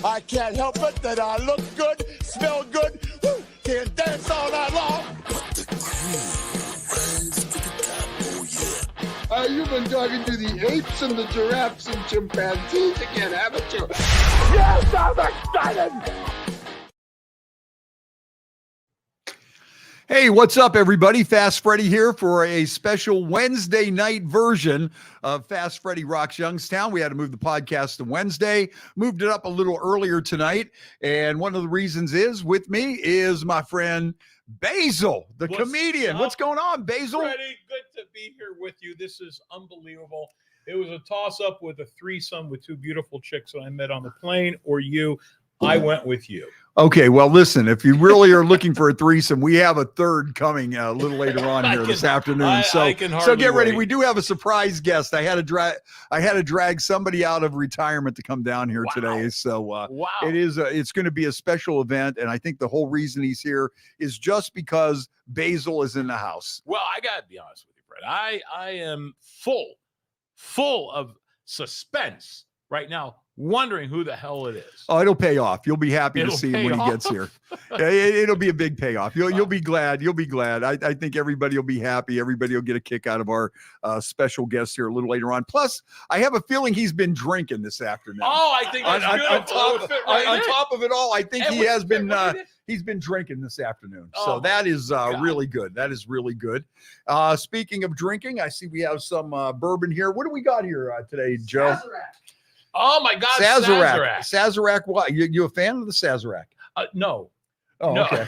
I can't help it that I look good, smell good, woo, can dance all night long. But the crew runs to the top, oh yeah. You've been talking to the apes and the giraffes and chimpanzees again, haven't you? Yes, I'm excited. Hey, what's up, everybody? Fast Freddie here for a special Wednesday night version of Fast Freddie Rocks Youngstown. We had to move the podcast to Wednesday, moved it up a little earlier tonight. And one of the reasons is with me is my friend Basile, the comedian. What's going on, Basile? Freddie, good to be here with you. This is unbelievable. It was a toss-up with a threesome with two beautiful chicks that I met on the plane, or you. I went with you. Okay, well, listen, if you really are looking for a threesome, we have a third coming a little later on here this afternoon. So get ready. We do have a surprise guest. I had to drag somebody out of retirement to come down here today. So it's going to be a special event, and I think the whole reason he's here is just because Basile is in the house. Well, I got to be honest with you, Fred. I am full of suspense right now, wondering who the hell it is. Oh, it'll pay off. You'll be happy to see him when he gets here. It'll be a big payoff. You'll be glad. You'll be glad. I think everybody will be happy. Everybody will get a kick out of our special guest here a little later on. Plus, I have a feeling he's been drinking this afternoon. Oh, I think that's on top of it all, I think he has been. He's been drinking this afternoon. So that is really good. That is really good. Speaking of drinking, I see we have some bourbon here. What do we got here today, Joe? Oh my God, Sazerac. Sazerac. What? You a fan of the Sazerac? No. Oh, no. Okay.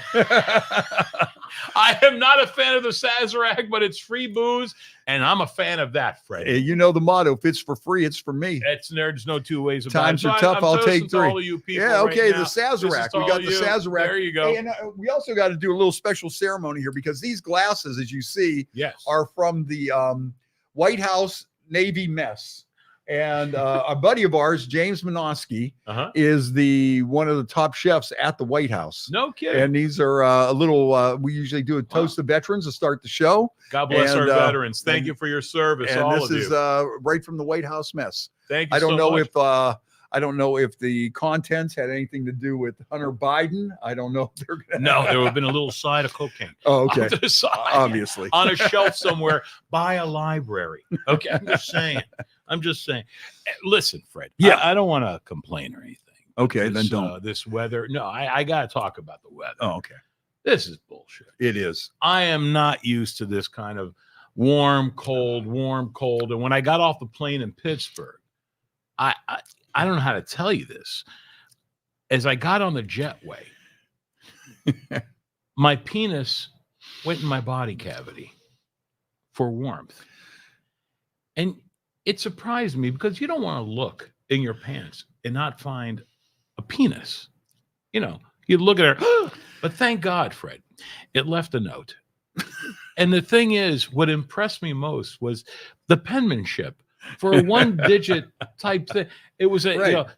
I am not a fan of the Sazerac, but it's free booze, and I'm a fan of that, Freddie. You know the motto: if it's for free, it's for me. There's no two ways about Times it. are tough. I'll take three. All of you people Yeah, okay. Right The Sazerac. We got the Sazerac. There you go. Hey, and we also got to do a little special ceremony here because these glasses, as you see, are from the White House Navy mess. And a buddy of ours, James Minosky, is one of the top chefs at the White House. No kidding. And these are a little. We usually do a toast of veterans to start the show. God bless our veterans. Thank you for your service. And all this of is you. right from the White House mess. Thank you. I don't so know much. I don't know if the contents had anything to do with Hunter Biden. I don't know if they're gonna... No, there would have been a little side of cocaine. Oh, okay. On the side, obviously. On a shelf somewhere by a library. Okay, I'm just saying. Listen, Fred. Yeah. I don't want to complain or anything. Okay, then don't. This weather. No, I got to talk about the weather. Oh, okay. This is bullshit. It is. I am not used to this kind of warm, cold. And when I got off the plane in Pittsburgh, I don't know how to tell you this. As I got on the jetway, my penis went in my body cavity for warmth. And it surprised me because you don't want to look in your pants and not find a penis. You know, you look at her, but thank God, Fred, it left a note. And the thing is, what impressed me most was the penmanship. For a one-digit type thing, it was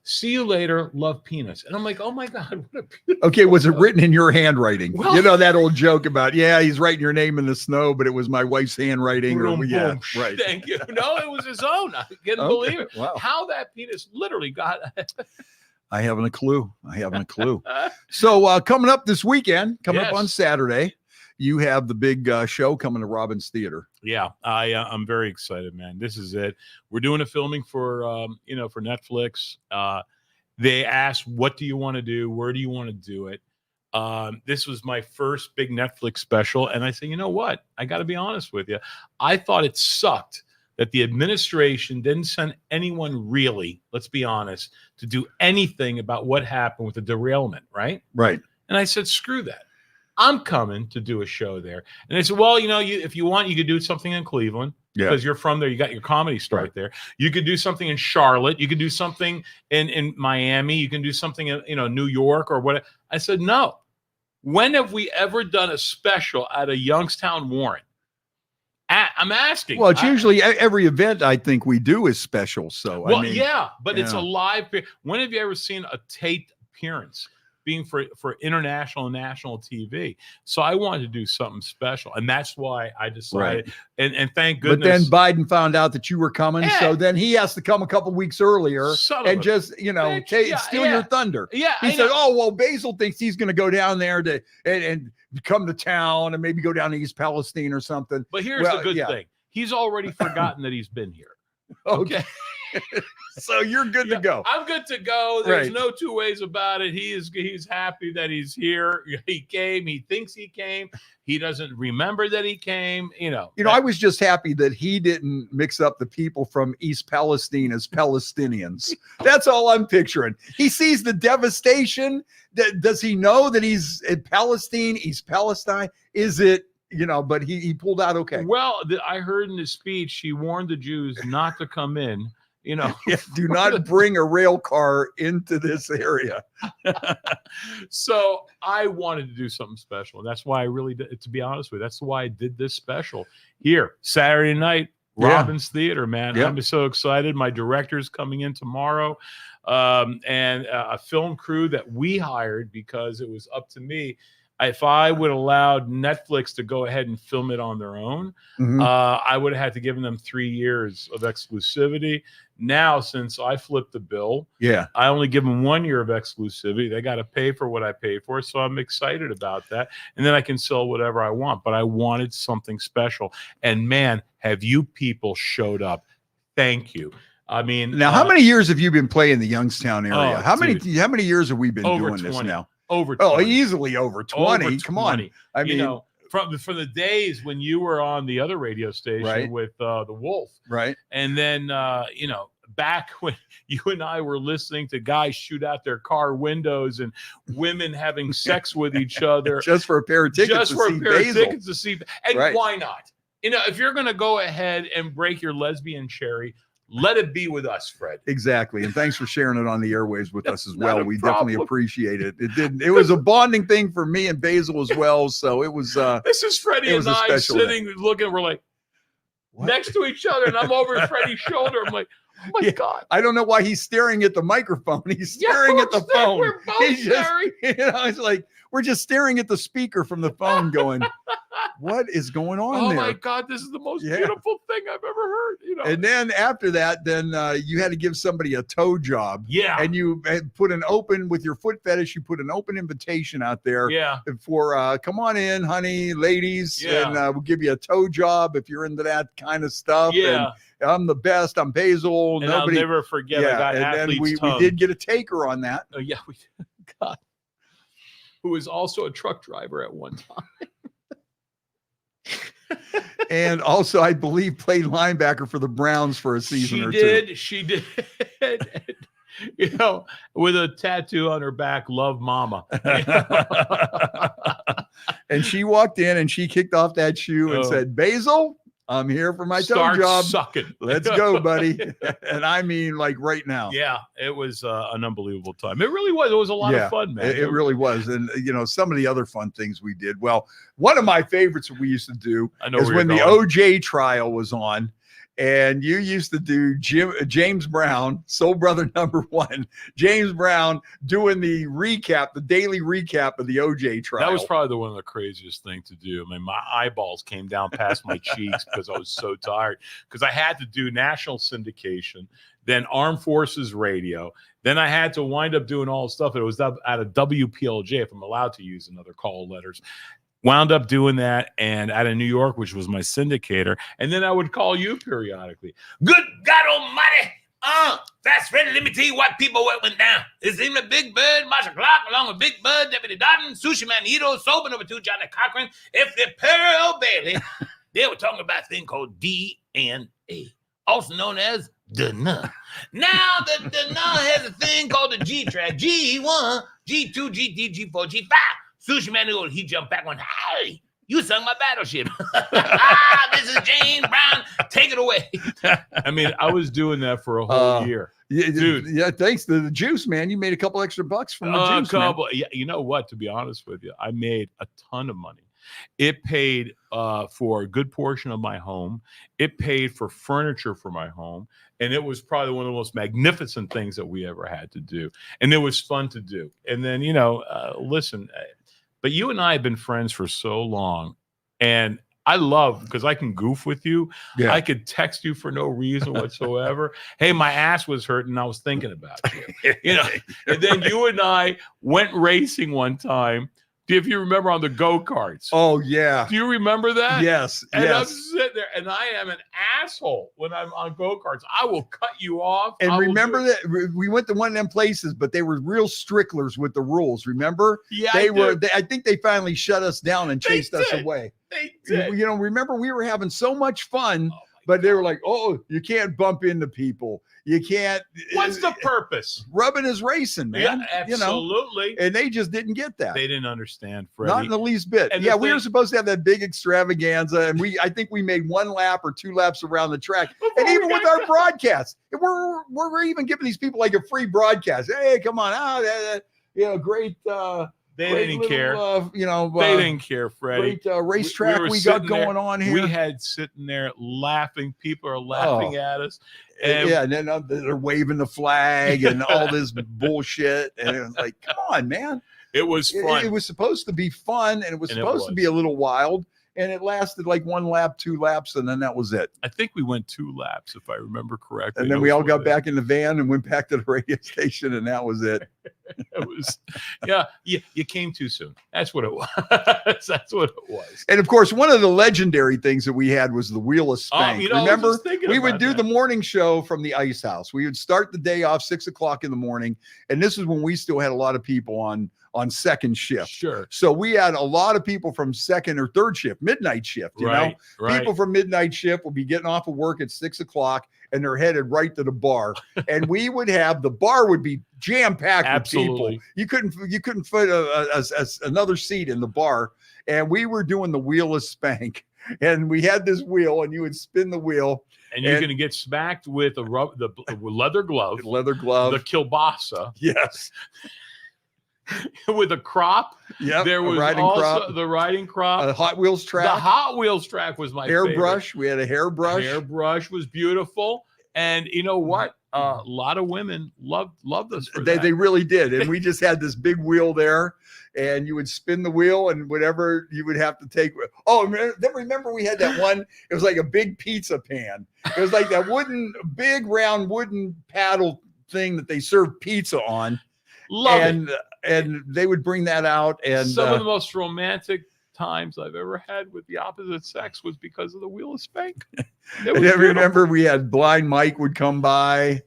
see you later, love penis. And I'm like, oh my God, what a beautiful. Okay, was it written in your handwriting? Well, you know that old joke about, he's writing your name in the snow, but it was my wife's handwriting. Right. Thank you. No, it was his own. I can't believe it. Wow. How that penis literally got. I haven't a clue. So coming up this weekend, up on Saturday, you have the big show coming to Robbins Theater. Yeah, I'm very excited, man. This is it. We're doing a filming for for Netflix. They asked, "What do you want to do? Where do you want to do it?" This was my first big Netflix special, and I said, "You know what? I got to be honest with you. I thought it sucked that the administration didn't send anyone really, let's be honest, to do anything about what happened with the derailment, right?" Right. And I said, "Screw that. I'm coming to do a show there." And they said, "Well, if you want, you could do something in Cleveland because you're from there. You got your comedy start there. You could do something in Charlotte. You could do something in Miami. You can do something in New York or what." I said, "No. When have we ever done a special at a Youngstown Warren?" I'm asking. Well, it's usually every event I think we do is special. So but it's a live. When have you ever seen a taped appearance? being for international and national TV. So I wanted to do something special, and that's why I decided. Right. And thank goodness. But then Biden found out that you were coming, so then he has to come a couple weeks earlier and just steal your thunder. Yeah, he said, "Oh well, Basile thinks he's going to go down there to and come to town and maybe go down to East Palestine or something." But here's the good thing: he's already forgotten that he's been here. Okay. So you're good to go. I'm good to go. There's no two ways about it. He's happy that he's here. He came. He thinks he came. He doesn't remember that he came. I was just happy that he didn't mix up the people from East Palestine as Palestinians. That's all I'm picturing. He sees the devastation. Does he know that he's in Palestine, East Palestine? Is it? But he pulled out okay. Well, I heard in his speech he warned the Jews not to come in. Do not bring a rail car into this area. So I wanted to do something special. And that's why I really did, to be honest with you, that's why I did this special here Saturday night, Robbins Theater, man. I'm so excited. My director's coming in tomorrow. And a film crew that we hired because it was up to me. If I would have allowed Netflix to go ahead and film it on their own, I would have had to give them 3 years of exclusivity. Now, since I flipped the bill, I only give them 1 year of exclusivity. They got to pay for what I paid for. So I'm excited about that. And then I can sell whatever I want. But I wanted something special. And man, have you people showed up. Thank you. I mean, now, how many years have you been playing the Youngstown area? How many years have we been doing 20. This now? Over 20. Easily over 20. Come on. I mean, from the days when you were on the other radio station with the Wolf. Right. And then, back when you and I were listening to guys shoot out their car windows and women having sex with each other. Just for a pair of tickets to see. And why not? If you're going to go ahead and break your lesbian cherry, let it be with us, Fred. Exactly. And thanks for sharing it on the airwaves with us as well. We definitely appreciate it. It was a bonding thing for me and Basile as well. So it was this is Freddie and I sitting looking, we're like next to each other, and I'm over Freddie's shoulder. I'm like, oh my God. I don't know why he's staring at the microphone. He's staring at the phone. We're both staring. It's like we're just staring at the speaker from the phone going, what is going on there? Oh my God, this is the most beautiful thing I've ever heard. And then after that, you had to give somebody a tow job. Yeah. And you put an open with your foot fetish. You put an open invitation out there. Yeah. For come on in, honey, ladies, and we'll give you a tow job if you're into that kind of stuff. Yeah. And I'm the best. I'm Basile. And I'll never forget. I got and then we did get a taker on that. Oh yeah, we God. Who was also a truck driver at one time. And also, I believe, played linebacker for the Browns for a season or two. She did. With a tattoo on her back, "Love Mama." And she walked in and she kicked off that shoe and said, "Basile, I'm here for my tow job. Sucking. Let's go, buddy." And I mean, like right now. Yeah, it was an unbelievable time. It really was. It was a lot of fun, man. It really was. And, some of the other fun things we did. Well, one of my favorites that we used to do is when the OJ trial was on. And you used to do James Brown, Soul Brother #1, James Brown doing the daily recap of the OJ trial. That was probably one of the craziest things to do. I mean, my eyeballs came down past my cheeks because I was so tired. Because I had to do national syndication, then Armed Forces Radio. Then I had to wind up doing all the stuff. It was up at a WPLJ, if I'm allowed to use another call letters. Wound up doing that and out of New York, which was my syndicator. And then I would call you periodically. Good God almighty. Fast Freddy, let me tell you what people went down. It's in the Big Bird, Marshall Clark, along with Big Bird, Deputy Dodden, Sushi Man Hito, Sober #2, Johnny Cochran, F. the Pearl Bailey. They were talking about a thing called DNA, also known as the nun. Now the nun has a thing called the G-track. G1, G2, G3, G4, G5. Sushi Man, he jumped back on, "Hey, you sung my battleship." This is James Brown. Take it away. I mean, I was doing that for a whole year. Yeah, dude. Yeah, thanks to the juice, man. You made a couple extra bucks from the juice, man. Yeah, you know what? To be honest with you, I made a ton of money. It paid for a good portion of my home. It paid for furniture for my home. And it was probably one of the most magnificent things that we ever had to do. And it was fun to do. And then, listen, but you and I have been friends for so long. And I love, because I can goof with you. Yeah. I could text you for no reason whatsoever. Hey, my ass was hurting and I was thinking about you. And then you and I went racing one time. If you remember, on the go-karts. Oh, yeah. Do you remember that? Yes. And yes. I'm sitting there, and I am an asshole when I'm on go-karts. I will cut you off. And remember that we went to one of them places, but they were real stricklers with the rules. Remember? Yeah, I think they finally shut us down and chased us away. They did. Remember we were having so much fun. But they were like, oh, you can't bump into people. You can't. What's the purpose? Rubbing is racing, man. Yeah, absolutely. And they just didn't get that. They didn't understand, Freddie. Not in the least bit. And we were supposed to have that big extravaganza. And I think we made 1 lap or 2 laps around the track. And even with our broadcast, we're even giving these people like a free broadcast. Hey, come on. Great. They didn't care. They didn't care, Freddie. Great racetrack we got going on here. We had sitting there laughing. People are laughing at us. And then they're waving the flag and all this bullshit. And it was like, come on, man. It was fun. It was supposed to be fun, and it was supposed to be a little wild. And it lasted like 1 lap, 2 laps, and then that was it. I think we went 2 laps, if I remember correctly. And then we all got back in the van and went back to the radio station, and that was it. It was, you came too soon. That's what it was. That's what it was. And of course, one of the legendary things that we had was the wheel of spank. Remember, we would do the morning show from the ice house. We would start the day off 6 o'clock in the morning, and this is when we still had a lot of people on second shift. Sure. So we had a lot of people from second or third shift, midnight shift, you know? People from midnight shift would be getting off of work at 6 o'clock and they're headed right to the bar. And we would have, the bar would be jam-packed with people. You couldn't fit another seat in the bar. And we were doing the wheel of spank. And we had this wheel and you would spin the wheel. And you're going to get smacked with the leather glove. Leather glove. The kielbasa. Yes. With a crop. Yeah, there was also the riding crop. A Hot Wheels track. The Hot Wheels track was my hairbrush. We had a hairbrush. Hairbrush was beautiful. And you know what? A lot of women loved us for that. They really did. And we just had this big wheel there. And you would spin the wheel and whatever you would have to take. Oh, then remember we had that one. It was like a big pizza pan. It was like that big round wooden paddle thing that they served pizza on. And they would bring that out. And some of the most romantic times I've ever had with the opposite sex was because of the wheel of spank. And I remember we had Blind Mike would come by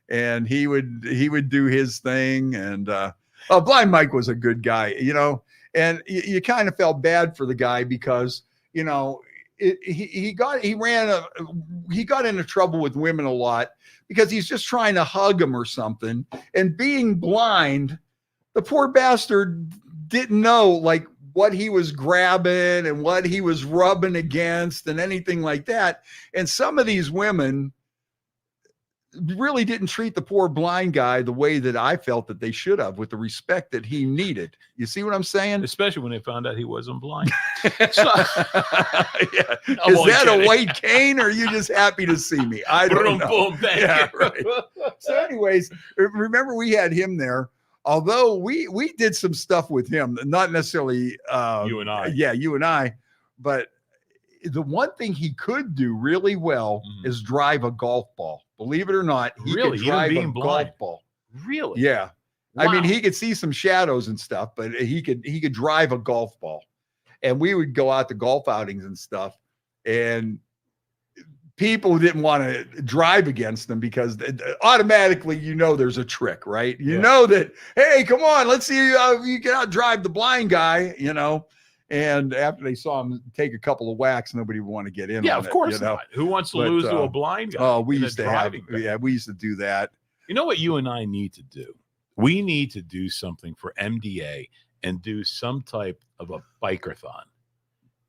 and he would do his thing. And Blind Mike was a good guy, and you kind of felt bad for the guy because, he got into trouble with women a lot because he's just trying to hug them or something. And being blind, the poor bastard didn't know like what he was grabbing and what he was rubbing against and anything like that. And some of these women really didn't treat the poor blind guy the way that I felt that they should have, with the respect that he needed. You see what I'm saying? Especially when they found out he wasn't blind. Is that a white cane or are you just happy to see me? I don't know. Boom, thank you. Right. So anyways, remember we had him there. Although we did some stuff with him, not necessarily you and I. Yeah, you and I. But the one thing he could do really well is drive a golf ball. Believe it or not, he could drive a golf ball. Really? Yeah. Wow. I mean, he could see some shadows and stuff, but he could drive a golf ball. And we would go out to golf outings and stuff. And people didn't want to drive against them because automatically, there's a trick, right? You know that, hey, come on, let's see you can outdrive the blind guy, And after they saw him take a couple of whacks, nobody would want to get in. Yeah, on of course it, not. Who wants to lose to a blind guy? Oh, we used to do that. You know what you and I need to do? We need to do something for MDA and do some type of a bike-a-thon.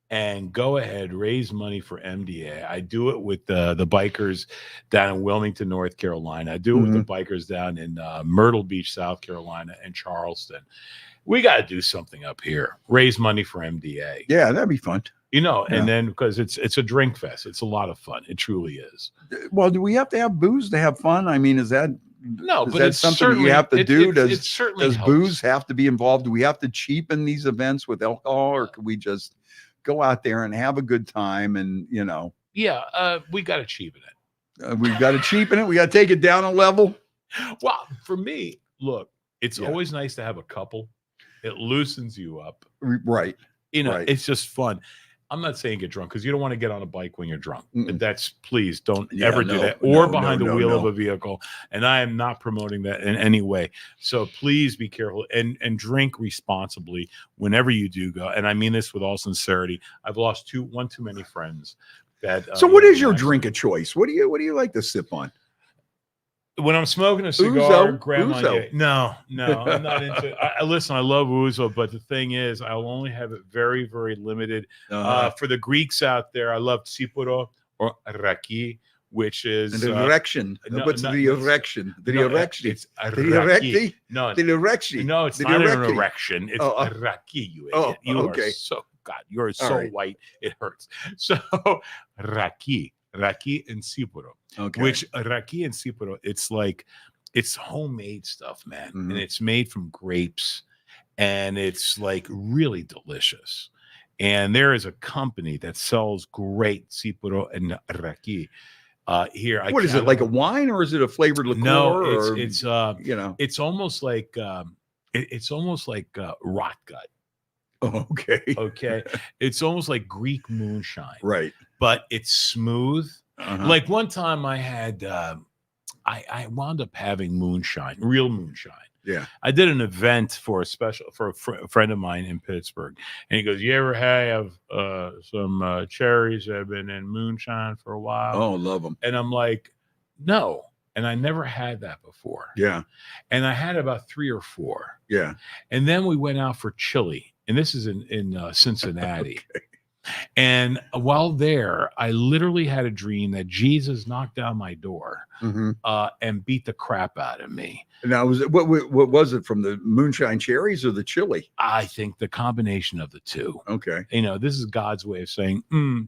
And go ahead, raise money for MDA. I do it with the bikers down in Wilmington, North Carolina. I do it with the bikers down in Myrtle Beach, South Carolina, and Charleston. we got to do something up here. Raise money for MDA. Yeah, that'd be fun. And then because it's a drink fest, it's a lot of fun. It truly is. Well, do we have to have booze to have fun? I mean, is that but it's something that you have to do? Does helps. Booze have to be involved? Do we have to cheapen these events with alcohol, or can we just go out there and have a good time? And yeah, we got to cheapen it. We've got to cheapen it. We got to take it down a level. Well, for me, look, it's always nice to have a couple. It loosens you up, right? It's just fun. I'm not saying get drunk because you don't want to get on a bike when you're drunk. Please don't ever do that, or behind the wheel of a vehicle. And I am not promoting that in any way. So please be careful and drink responsibly whenever you do go. And I mean this with all sincerity. I've lost one too many friends. So what is your drink of choice? What do you like to sip on? When I'm smoking a cigar, Ouzo. No, I'm not into. Listen, I love Ouzo, but the thing is, I'll only have it very, very limited. For the Greeks out there, I love Tsipuro or Raki, which is the erection. What's the erection? The erection. It's Raki. No, the erection. No, it's not an erection. It's Raki. You idiot. You okay. are so you are so white. It hurts. So Raki and Tsipuro. Okay. Which Raki and Tsipuro, it's homemade stuff, man. Mm-hmm. And it's made from grapes and it's like really delicious. And there is a company that sells great Tsipuro and Raki here. What is it, like a wine or is it a flavored liqueur? No, it's almost like rot gut. Oh, okay. Okay. It's almost like Greek moonshine. Right. But it's smooth. Like one time I had, I wound up having moonshine, real moonshine. Yeah. I did an event for a friend of mine in Pittsburgh. And he goes, you ever have some cherries that have been in moonshine for a while? Oh, love them. And I'm like, no. And I never had that before. Yeah. And I had about 3 or 4. Yeah. And then we went out for chili. And this is in Cincinnati. Okay. And while there, I literally had a dream that Jesus knocked down my door and beat the crap out of me. Now, what was it, from the moonshine cherries or the chili? I think the combination of the two. Okay. This is God's way of saying,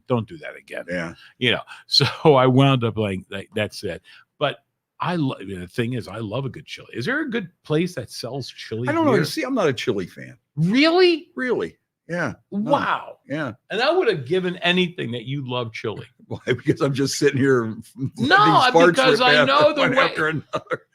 don't do that again. Yeah. So I wound up like that's it. But the thing is, I love a good chili. Is there a good place that sells chili? I don't know. See, I'm not a chili fan. Really? Really? Yeah. Wow. Yeah. And I would have given anything that you love chili. Why? Because I'm just sitting here. No, because I know the way. After another.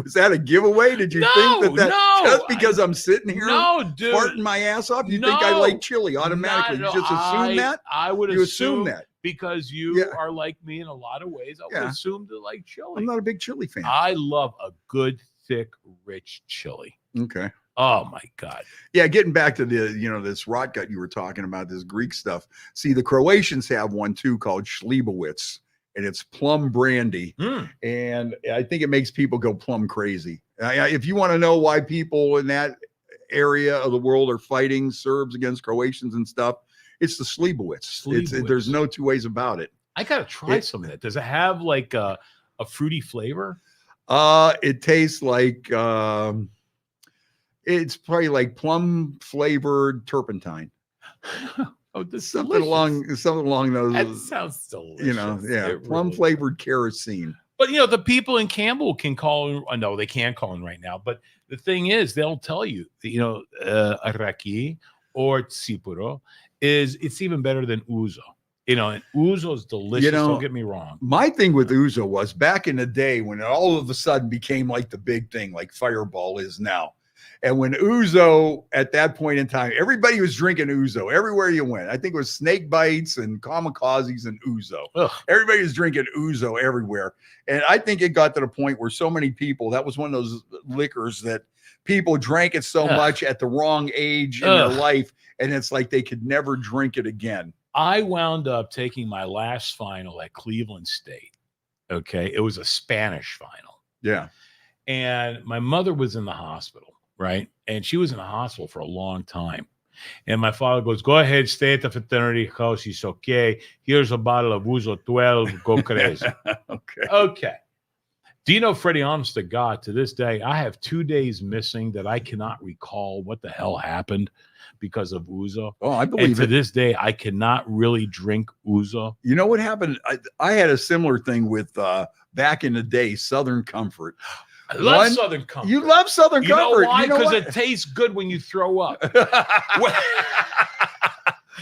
Was that a giveaway? Did you think that no, just because I'm sitting here dude, farting my ass off, you think I like chili automatically? You just assume that? I would assume that. Because you are like me in a lot of ways. I would assume to like chili. I'm not a big chili fan. I love a good, thick, rich chili. Okay. Oh my God. Yeah, getting back to the, this rot gut you were talking about, this Greek stuff. See, the Croatians have one too called Slivovitz, and it's plum brandy. And I think it makes people go plum crazy. If you want to know why people in that area of the world are fighting Serbs against Croatians and stuff, it's the Slivovitz. There's no two ways about it. I got to try some of that. Does it have like a fruity flavor? It tastes like... it's probably like plum flavored turpentine. Something along those. That sounds delicious. Plum flavored kerosene. But the people in Campbell can call. No, they can't call in right now. But the thing is, they'll tell you, Raki or Tsipuro it's even better than Ouzo. And Ouzo is delicious. Don't get me wrong. My thing with Ouzo was back in the day when it all of a sudden became like the big thing, like Fireball is now. And when Ouzo, at that point in time, everybody was drinking Ouzo everywhere you went. I think it was Snake Bites and Kamikazes and Ouzo. Everybody was drinking Ouzo everywhere. And I think it got to the point where so many people, that was one of those liquors that people drank it so much at the wrong age in their life. And it's like they could never drink it again. I wound up taking my last final at Cleveland State. Okay. It was a Spanish final. Yeah. And my mother was in the hospital. Right. And she was in the hospital for a long time. And my father goes, go ahead, stay at the fraternity house. He's okay. Here's a bottle of Ouzo 12. Go crazy. Okay. Okay. Do you know, Freddie, honest to God, to this day, I have 2 days missing that I cannot recall what the hell happened because of Ouzo. Oh, I And believe to it. this day, I cannot really drink Ouzo. You know what happened? I had a similar thing with back in the day, Southern Comfort. I love Southern Comfort. You love Southern You Comfort. know why? You know Because what? it tastes good when you throw up.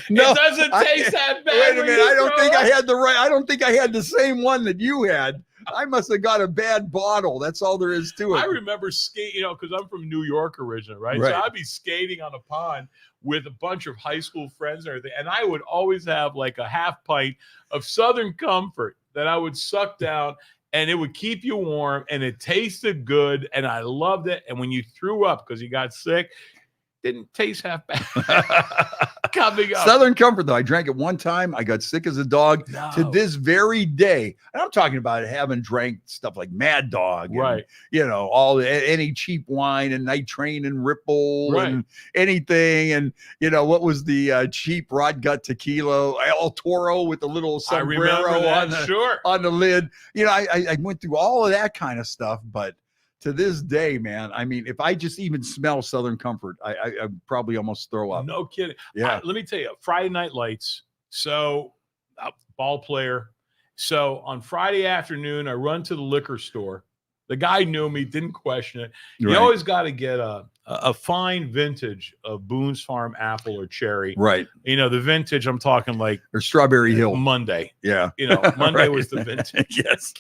No, it doesn't taste that bad. Wait a when minute. you I don't throw think up. I had the right. I don't think I had the same one that you had. I must have got a bad bottle. That's all there is to it. I remember skating, because I'm from New York originally, right? Right. So I'd be skating on a pond with a bunch of high school friends and everything. And I would always have like a half pint of Southern Comfort that I would suck down, and it would keep you warm, and it tasted good, and I loved it. And when you threw up because you got sick, didn't taste half bad. Coming up. Southern Comfort, though, I drank it one time. I got sick as a dog. No. To this very day. And I'm talking about having drank stuff like Mad Dog, and, Right. Any cheap wine and Night Train and Ripple Right. and anything. And what was the cheap rod gut tequila, El Toro with the little I remember sombrero that. on the lid. I went through all of that kind of stuff, but to this day, man, I mean, if I just even smell Southern Comfort, I probably almost throw up. No kidding. Yeah. Let me tell you, Friday Night Lights. So, ball player. So on Friday afternoon, I run to the liquor store. The guy knew me, didn't question it. Right. You always got to get a fine vintage of Boone's Farm apple or cherry. Right. The vintage, I'm talking like Or Strawberry Hill. Monday. Yeah. Monday Right. was the vintage. Yes.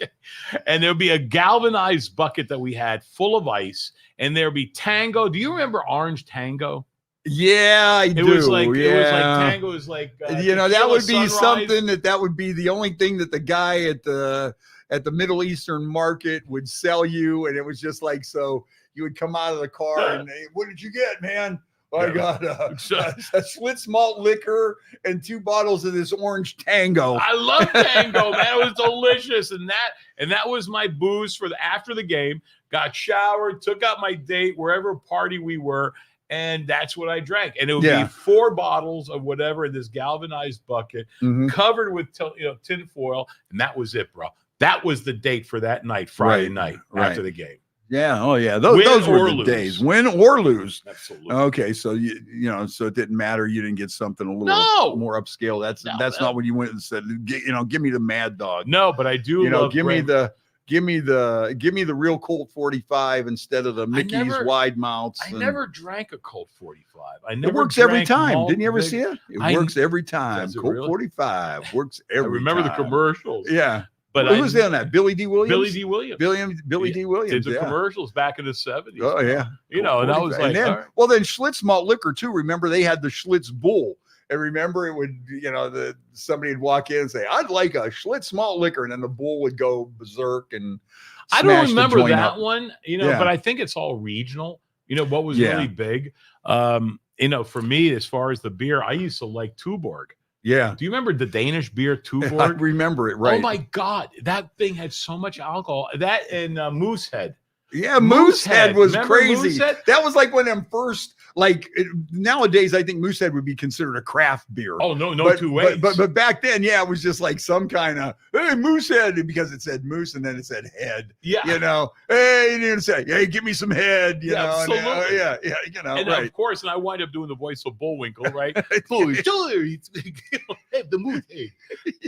And there'll be a galvanized bucket that we had full of ice, and there'll be Tango. Do you remember Orange Tango? Yeah, I do. It was like yeah. Tango was like that Tequila would be Sunrise. something that would be the only thing that the guy at the Middle Eastern market would sell you, and it was just like, so you would come out of the car and what did you get, man? I got a Schlitz malt liquor and 2 bottles of this Orange Tango. I love Tango, man. It was delicious, and that was my booze for after the game. Got showered, took out my date wherever party we were, and that's what I drank. And it would be 4 bottles of whatever in this galvanized bucket, covered with tin foil, and that was it, bro. That was the date for that night, Friday night after the game. Yeah. Oh, yeah. Those were the days. Win or lose. Absolutely. Okay. So so it didn't matter. You didn't get something a little more upscale. That's not what you went and said. Give me the Mad Dog. No, but I do. Give me the real Colt 45 instead of the Mickey's wide mounts. I never drank a Colt 45. It works every time. Didn't you ever see it? It works every time. Colt really? 45 works every time. I remember the commercials. Yeah. But who's on that? Billy D. Williams? Billy D. Williams. Billy D. Williams. Did the commercials back in the 70s. Oh, yeah. And I was like, then Schlitz malt liquor too. Remember they had the Schlitz Bull. And remember it would, somebody would walk in and say, I'd like a Schlitz malt liquor. And then the bull would go berserk and I don't remember that up. one, but I think it's all regional. What was really big? For me, as far as the beer, I used to like Tuborg. Yeah. Do you remember the Danish beer Tuborg? I remember it, right. Oh my God. That thing had so much alcohol. That and Moosehead. Yeah, Moosehead was Remember crazy. Moosehead? That was like one of them first, nowadays I think Moosehead would be considered a craft beer. Oh, no, but, two ways. But back then, it was just like some kind of, hey, Moosehead, because it said moose and then it said head. Yeah. Hey, you didn't say, hey, give me some head, you know. Absolutely. And, and right. of course, and I wind up doing the voice of Bullwinkle, right? The Moosehead.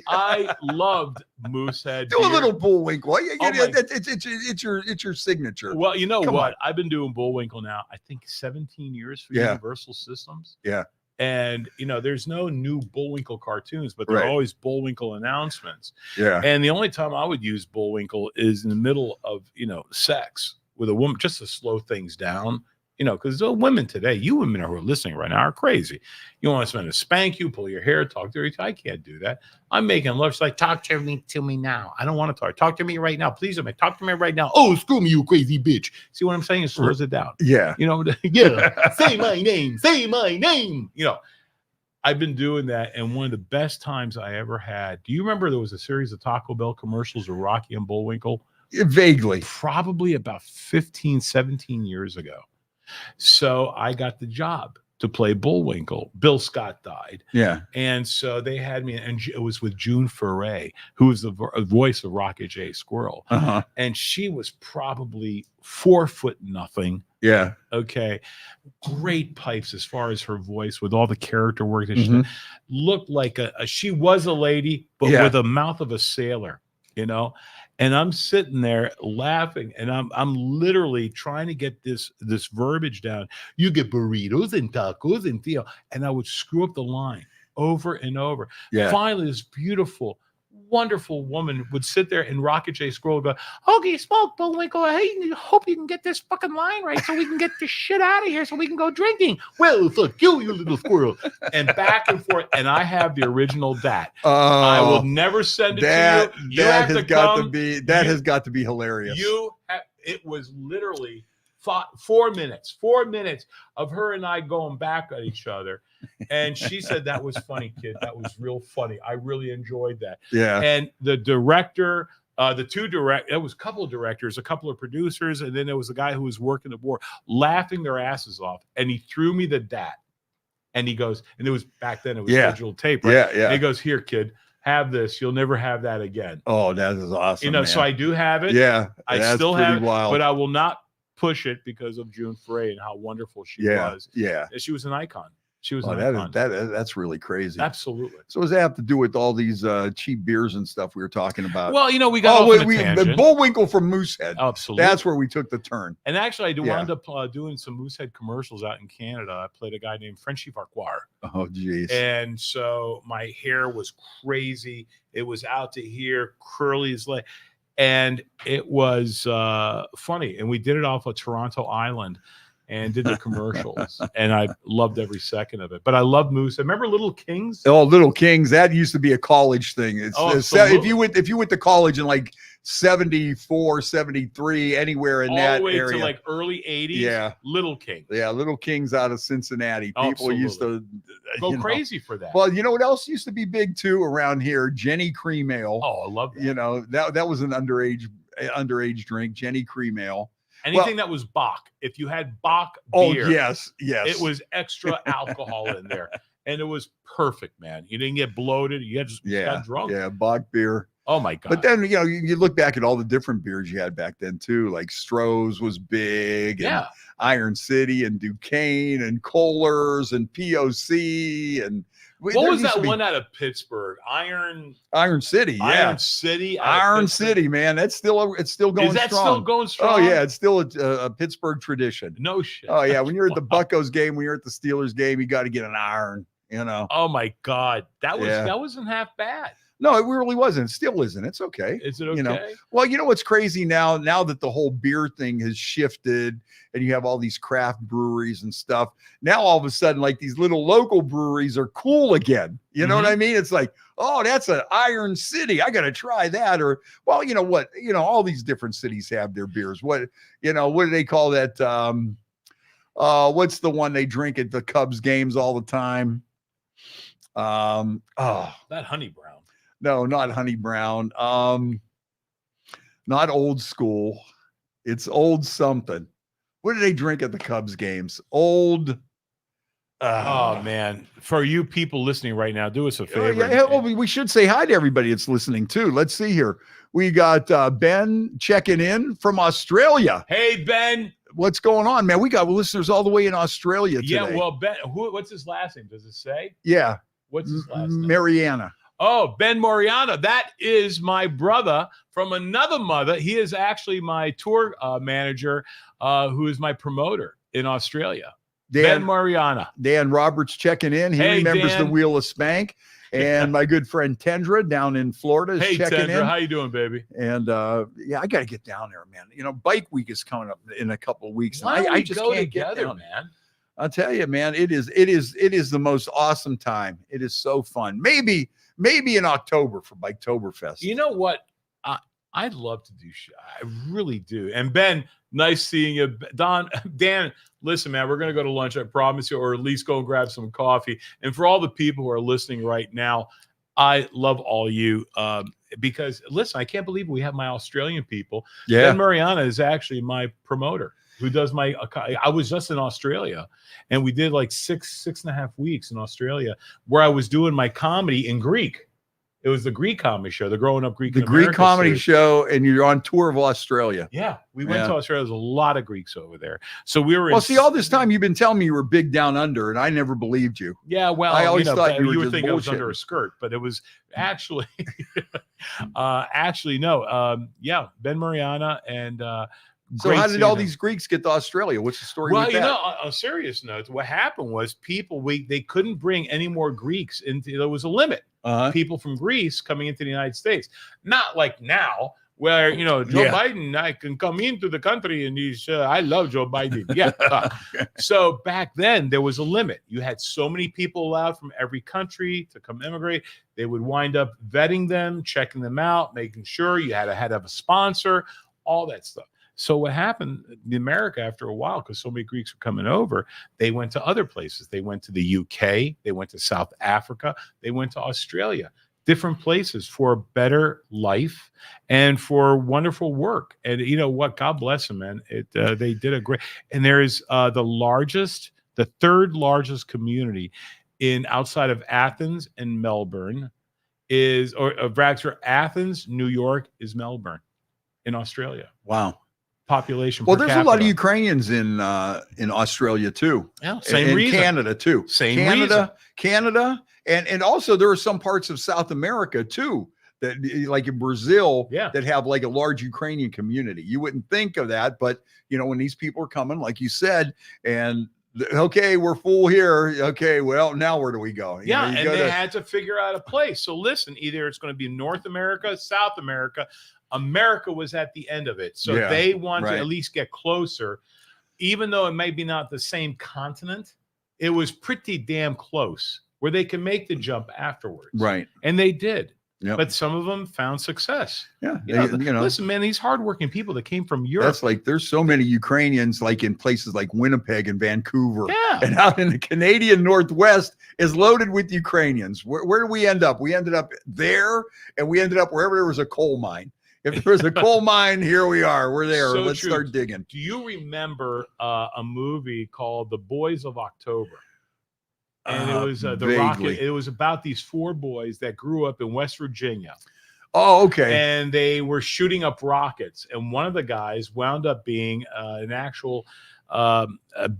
I loved Moosehead. Do a little Bullwinkle. Oh It's your signature. Well, you know Come what? on. I've been doing Bullwinkle now, I think 17 years for Universal Systems. Yeah. And, there's no new Bullwinkle cartoons, but there are always Bullwinkle announcements. Yeah. And the only time I would use Bullwinkle is in the middle of, sex with a woman, just to slow things down. Because the women today, you women who are listening right now are crazy. You want someone to spank you, pull your hair, talk to her. I can't do that. I'm making love. She's like, talk to me now. I don't want to talk. Talk to me right now. Please, talk to me right now. Oh, screw me, you crazy bitch. See what I'm saying? It slows it down. Yeah. Say my name. Say my name. I've been doing that. And one of the best times I ever had. Do you remember there was a series of Taco Bell commercials of Rocky and Bullwinkle? Vaguely. Probably about 15, 17 years ago. So I got the job to play Bullwinkle. Bill Scott died. Yeah. And so they had me, and it was with June Foray, who was the voice of Rocket J. Squirrel. Uh-huh. And she was probably 4'0". Yeah. Okay. Great pipes as far as her voice with all the character work that she did. Looked like she was a lady, but with a mouth of a sailor, you know? And I'm sitting there laughing, and I'm literally trying to get this verbiage down. You get burritos and tacos and Theo, and I would screw up the line over and over. Yeah. Finally, this beautiful, wonderful woman would sit there, and Rocket J. Squirrel would go, "Okay, smoke, Bullwinkle. Hey, hope you can get this fucking line right so we can get this shit out of here so we can go drinking." "Well, fuck you, you little squirrel." And back and forth. And I have the original dat. I will never send it to you. You have to come. That has got to be hilarious. It was literally 4 minutes of her and I going back at each other. And she said, "That was funny, kid. That was real funny. I really enjoyed that." Yeah. And the director, it was a couple of directors, a couple of producers, and then there was a guy who was working the board, laughing their asses off. And he threw me the dat. And he goes, and it was back then, it was digital tape, right? Yeah, yeah. And he goes, "Here, kid, have this. You'll never have that again." Oh, that is awesome. You know, man. so I do have it. Yeah. I still have it, but I will not push it because of June Foray and how wonderful she was. Yeah. And she was an icon. She was an icon. That's really crazy. Absolutely. So what does that have to do with all these cheap beers and stuff we were talking about? Well, you know, we got off on a tangent. Bullwinkle from Moosehead. Absolutely. That's where we took the turn. And actually, I wound up doing some Moosehead commercials out in Canada. I played a guy named Frenchy Farquhar. Oh, geez. And so my hair was crazy. It was out to here, curly as like, and it was funny. And we did it off of Toronto Island. And did the commercials, and I loved every second of it. But I love Moose. Remember Little Kings? Oh, Little Kings. That used to be a college thing. If you went to college in like 74, 73, anywhere in all that the way area, to like early 80s. Yeah, Little Kings. Yeah, Little Kings out of Cincinnati. People used to go crazy for that. Well, you know what else used to be big too around here? Jenny Cream Ale. Oh, I love that. You know, that was an underage drink. Jenny Cream Ale. Anything that was Bach. If you had Bach beer, yes. It was extra alcohol in there. And it was perfect, man. You didn't get bloated. You just got drunk. Yeah, Bach beer. Oh, my God. But then, you know, you look back at all the different beers you had back then, too. Like Stroh's was big. And Iron City and Duquesne and Kohler's and POC. And what was that one out of Pittsburgh? Iron City. Yeah. Iron City, man. It's still going strong. Is that still going strong? Oh, yeah. It's still a Pittsburgh tradition. No shit. Oh, yeah. When you're at the Buccos game, when you're at the Steelers game, you got to get an iron, you know. Oh, my God. That wasn't half bad. No, it really wasn't. It still isn't. It's okay. Is it okay? You know? Well, you know what's crazy now that the whole beer thing has shifted and you have all these craft breweries and stuff. Now, all of a sudden, like these little local breweries are cool again. You know what I mean? It's like, oh, that's an Iron City. I got to try that. Or, well, you know what? You know, all these different cities have their beers. What do they call that? What's the one they drink at the Cubs games all the time? That Honey Brown. No, not Honey Brown. Not Old School. It's Old something. What do they drink at the Cubs games? Old. Oh, man. For you people listening right now, do us a favor. We should say hi to everybody that's listening, too. Let's see here. We got Ben checking in from Australia. Hey, Ben. What's going on, man? We got listeners all the way in Australia today. Yeah, well, Ben, what's his last name? Does it say? Yeah. What's his last name? Mariana. Oh, Ben Moriana. That is my brother from another mother. He is actually my tour manager, who is my promoter in Australia. Ben Moriana. Dan Roberts checking in. He remembers the Wheel of Spank. And my good friend Tendra down in Florida is checking in. Hey, Tendra, how you doing, baby? And I got to get down there, man. You know, Bike Week is coming up in a couple of weeks. Why I just can't get down, man. I'll tell you, man, it is the most awesome time. It is so fun. Maybe in October for Biketoberfest. You know what? I'd love to do I really do. And Ben, nice seeing you. Dan, listen, man, we're going to go to lunch, I promise you, or at least go and grab some coffee. And for all the people who are listening right now, I love all you because, listen, I can't believe we have my Australian people. Yeah. Ben Mariana is actually my promoter. who does my. I was just in Australia, and we did like 6.5 weeks in Australia, where I was doing my comedy in Greek. It was the Greek comedy show, the Growing Up Greek. The Greek comedy show, and you're on tour of Australia. Yeah, we went to Australia. There's a lot of Greeks over there. So we were. Well, see, all this time you've been telling me you were big down under, and I never believed you. Yeah, well, I always thought you were thinking I was under a skirt, but it was actually, no. Yeah, Ben Mariana and. So how did all these Greeks get to Australia? What's the story? Well, with that? on a serious note, what happened was they couldn't bring any more Greeks into. There was a limit. People from Greece coming into the United States, not like now where Joe Biden, I can come into the country and he's I love Joe Biden. Yeah. So back then there was a limit. You had so many people allowed from every country to come immigrate. They would wind up vetting them, checking them out, making sure you had to have a sponsor, all that stuff. So what happened in America after a while, because so many Greeks were coming over, they went to other places. They went to the UK. They went to South Africa. They went to Australia, different places for a better life and for wonderful work. And you know what? God bless them, man. They did a great. And there is the third largest community outside of Athens and Melbourne Athens, New York is Melbourne in Australia. Wow. Population. Well, there's a lot of Ukrainians in Australia too. Yeah, same reason. Canada too. Canada, and also there are some parts of South America too that, like in Brazil, that have like a large Ukrainian community. You wouldn't think of that, but when these people are coming, like you said, and okay, we're full here. Okay, well, now where do we go? They had to figure out a place. So listen, either it's going to be North America, South America. America was at the end of it. So they wanted to at least get closer, even though it may be not the same continent. It was pretty damn close where they can make the jump afterwards. Right. And they did. Yep. But some of them found success. Yeah. Listen, man, these hardworking people that came from Europe. That's like, there's so many Ukrainians like in places like Winnipeg and Vancouver. Yeah. And out in the Canadian Northwest is loaded with Ukrainians. Where did we end up? We ended up there, and we ended up wherever there was a coal mine. If there was a coal mine, here we are. We're there. Let's start digging. Do you remember a movie called The Boys of October? And it was it was about these 4 boys that grew up in West Virginia. Oh, okay. And they were shooting up rockets. And one of the guys wound up being an actual a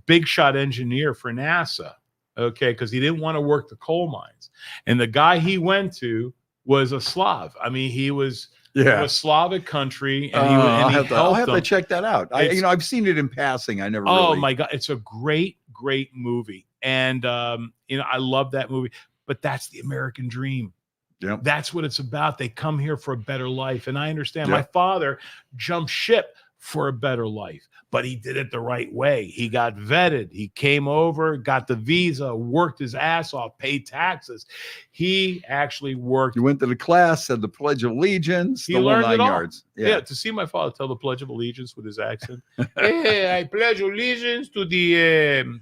big shot engineer for NASA. Okay, because he didn't want to work the coal mines. And the guy he went to was a Slav. I mean, he was a Slavic country, and I'll have to check that out. I've seen it in passing. I never. Oh my God, it's a great movie, and I love that movie. But that's the American dream. Yeah, that's what it's about. They come here for a better life, and I understand. My father jumped ship for a better life, but he did it the right way. He got vetted. He came over, got the visa, worked his ass off, paid taxes. He actually worked. He went to the class, said the Pledge of Allegiance. He learned it all. Yards. Yeah, to see my father tell the Pledge of Allegiance with his accent. Hey, I pledge allegiance to the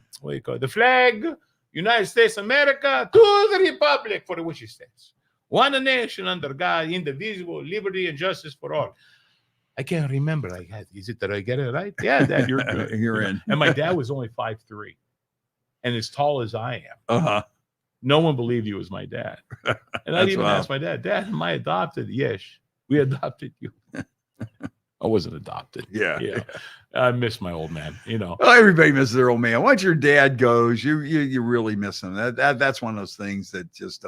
flag, United States of America, to the republic for which it stands. One nation under God, indivisible, liberty and justice for all. I can't remember. Did I get it right? Yeah, Dad, you're good. You're in. And my dad was only 5'3" and as tall as I am. Uh-huh. No one believed he was my dad. And I'd even ask my dad, Dad, am I adopted? Yes, we adopted you. I wasn't adopted. Yeah. I miss my old man, Well, everybody misses their old man. Once your dad goes, you really miss him. That's one of those things that just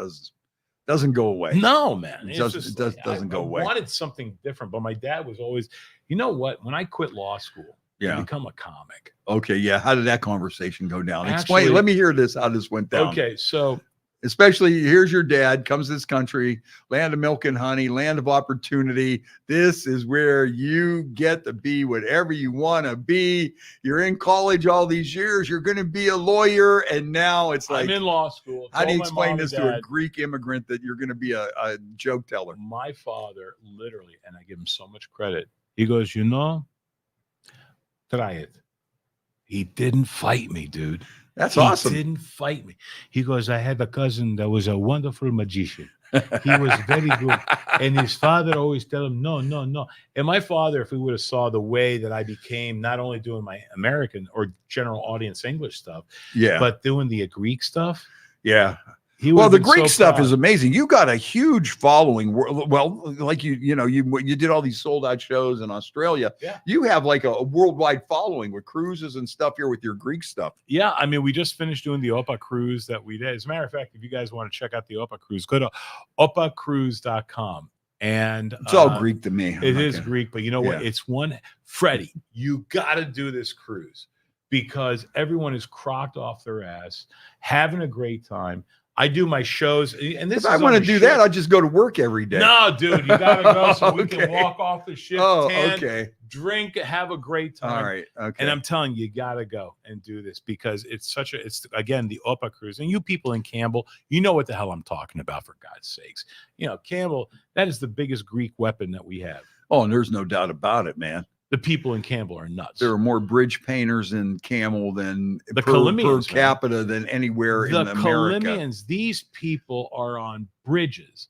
doesn't go away. No, man. It doesn't go away. I wanted something different, but my dad was always, you know what? When I quit law school, to become a comic. Okay, yeah. How did that conversation go down? Explain. Let me hear this. How this went down. Okay, so especially here's your dad comes to this country, land of milk and honey, land of opportunity. This is where you get to be whatever you want to be. You're in college all these years. You're going to be a lawyer, and now it's like I'm in law school. How do you explain this to a Greek immigrant that you're going to be a joke teller? My father literally, and I give him so much credit. He goes, try it. He didn't fight me, dude. That's awesome. He didn't fight me. He goes, I had a cousin that was a wonderful magician. He was very good. And his father always tell him, no, no, no. And my father, if we would have saw the way that I became not only doing my American or general audience English stuff, but doing the Greek stuff. Yeah. Well, the Greek stuff is amazing. You got a huge following. Well, like you did all these sold out shows in Australia. Yeah. You have like a worldwide following with cruises and stuff here with your Greek stuff. Yeah. I mean, we just finished doing the OPA cruise that we did. As a matter of fact, if you guys want to check out the OPA cruise, go to opacruise.com. And it's all Greek to me. It is Greek, but you know what? It's one. Freddie, you got to do this cruise because everyone is crocked off their ass, having a great time. I do my shows, and this. If I want to do that, I'll just go to work every day. No, dude, you gotta go so we can walk off the ship. Okay. Drink, have a great time. All right. Okay. And I'm telling you, gotta go and do this because it's again the OPA cruise, and you people in Campbell, you know what the hell I'm talking about. For God's sakes, Campbell, that is the biggest Greek weapon that we have. Oh, and there's no doubt about it, man. The people in Campbell are nuts. There are more bridge painters in Camel than the per capita than anywhere in America. The Colombians, these people are on bridges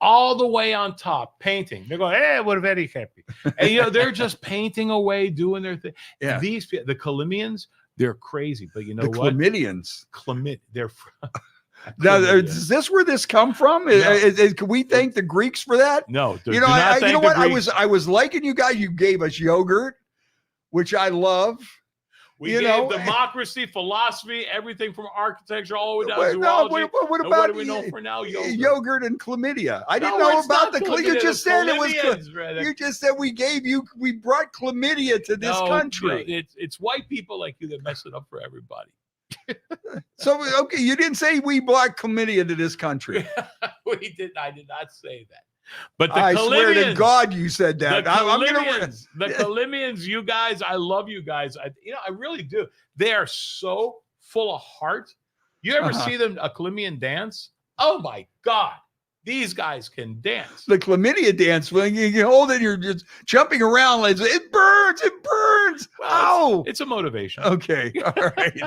all the way on top painting. They're going, hey, we're very happy. And, they're just painting away, doing their thing. Yeah. The Colombians, they're crazy. But you know what? Chlamydians. They're Now, is this where this come from? No. Can we thank the Greeks for that? No. You know what? I was liking you guys. You gave us yogurt, which I love. We gave democracy, philosophy, everything from architecture all the way down to zoology. What about what do we know for now? Yogurt and chlamydia. I didn't know about the chlamydia. You just said it was. You just said we brought chlamydia to this country. It's white people like you that mess it up for everybody. So okay, you didn't say we brought chlamydia to this country. We did. I did not say that. But I swear to God, you said that. The Colombians, you guys, I love you guys. I really do. They are so full of heart. You ever see them a Colombian dance? Oh my God. These guys can dance. The chlamydia dance, when you hold it, you're just jumping around like it burns, it burns. Well, it's a motivation. Okay. All right.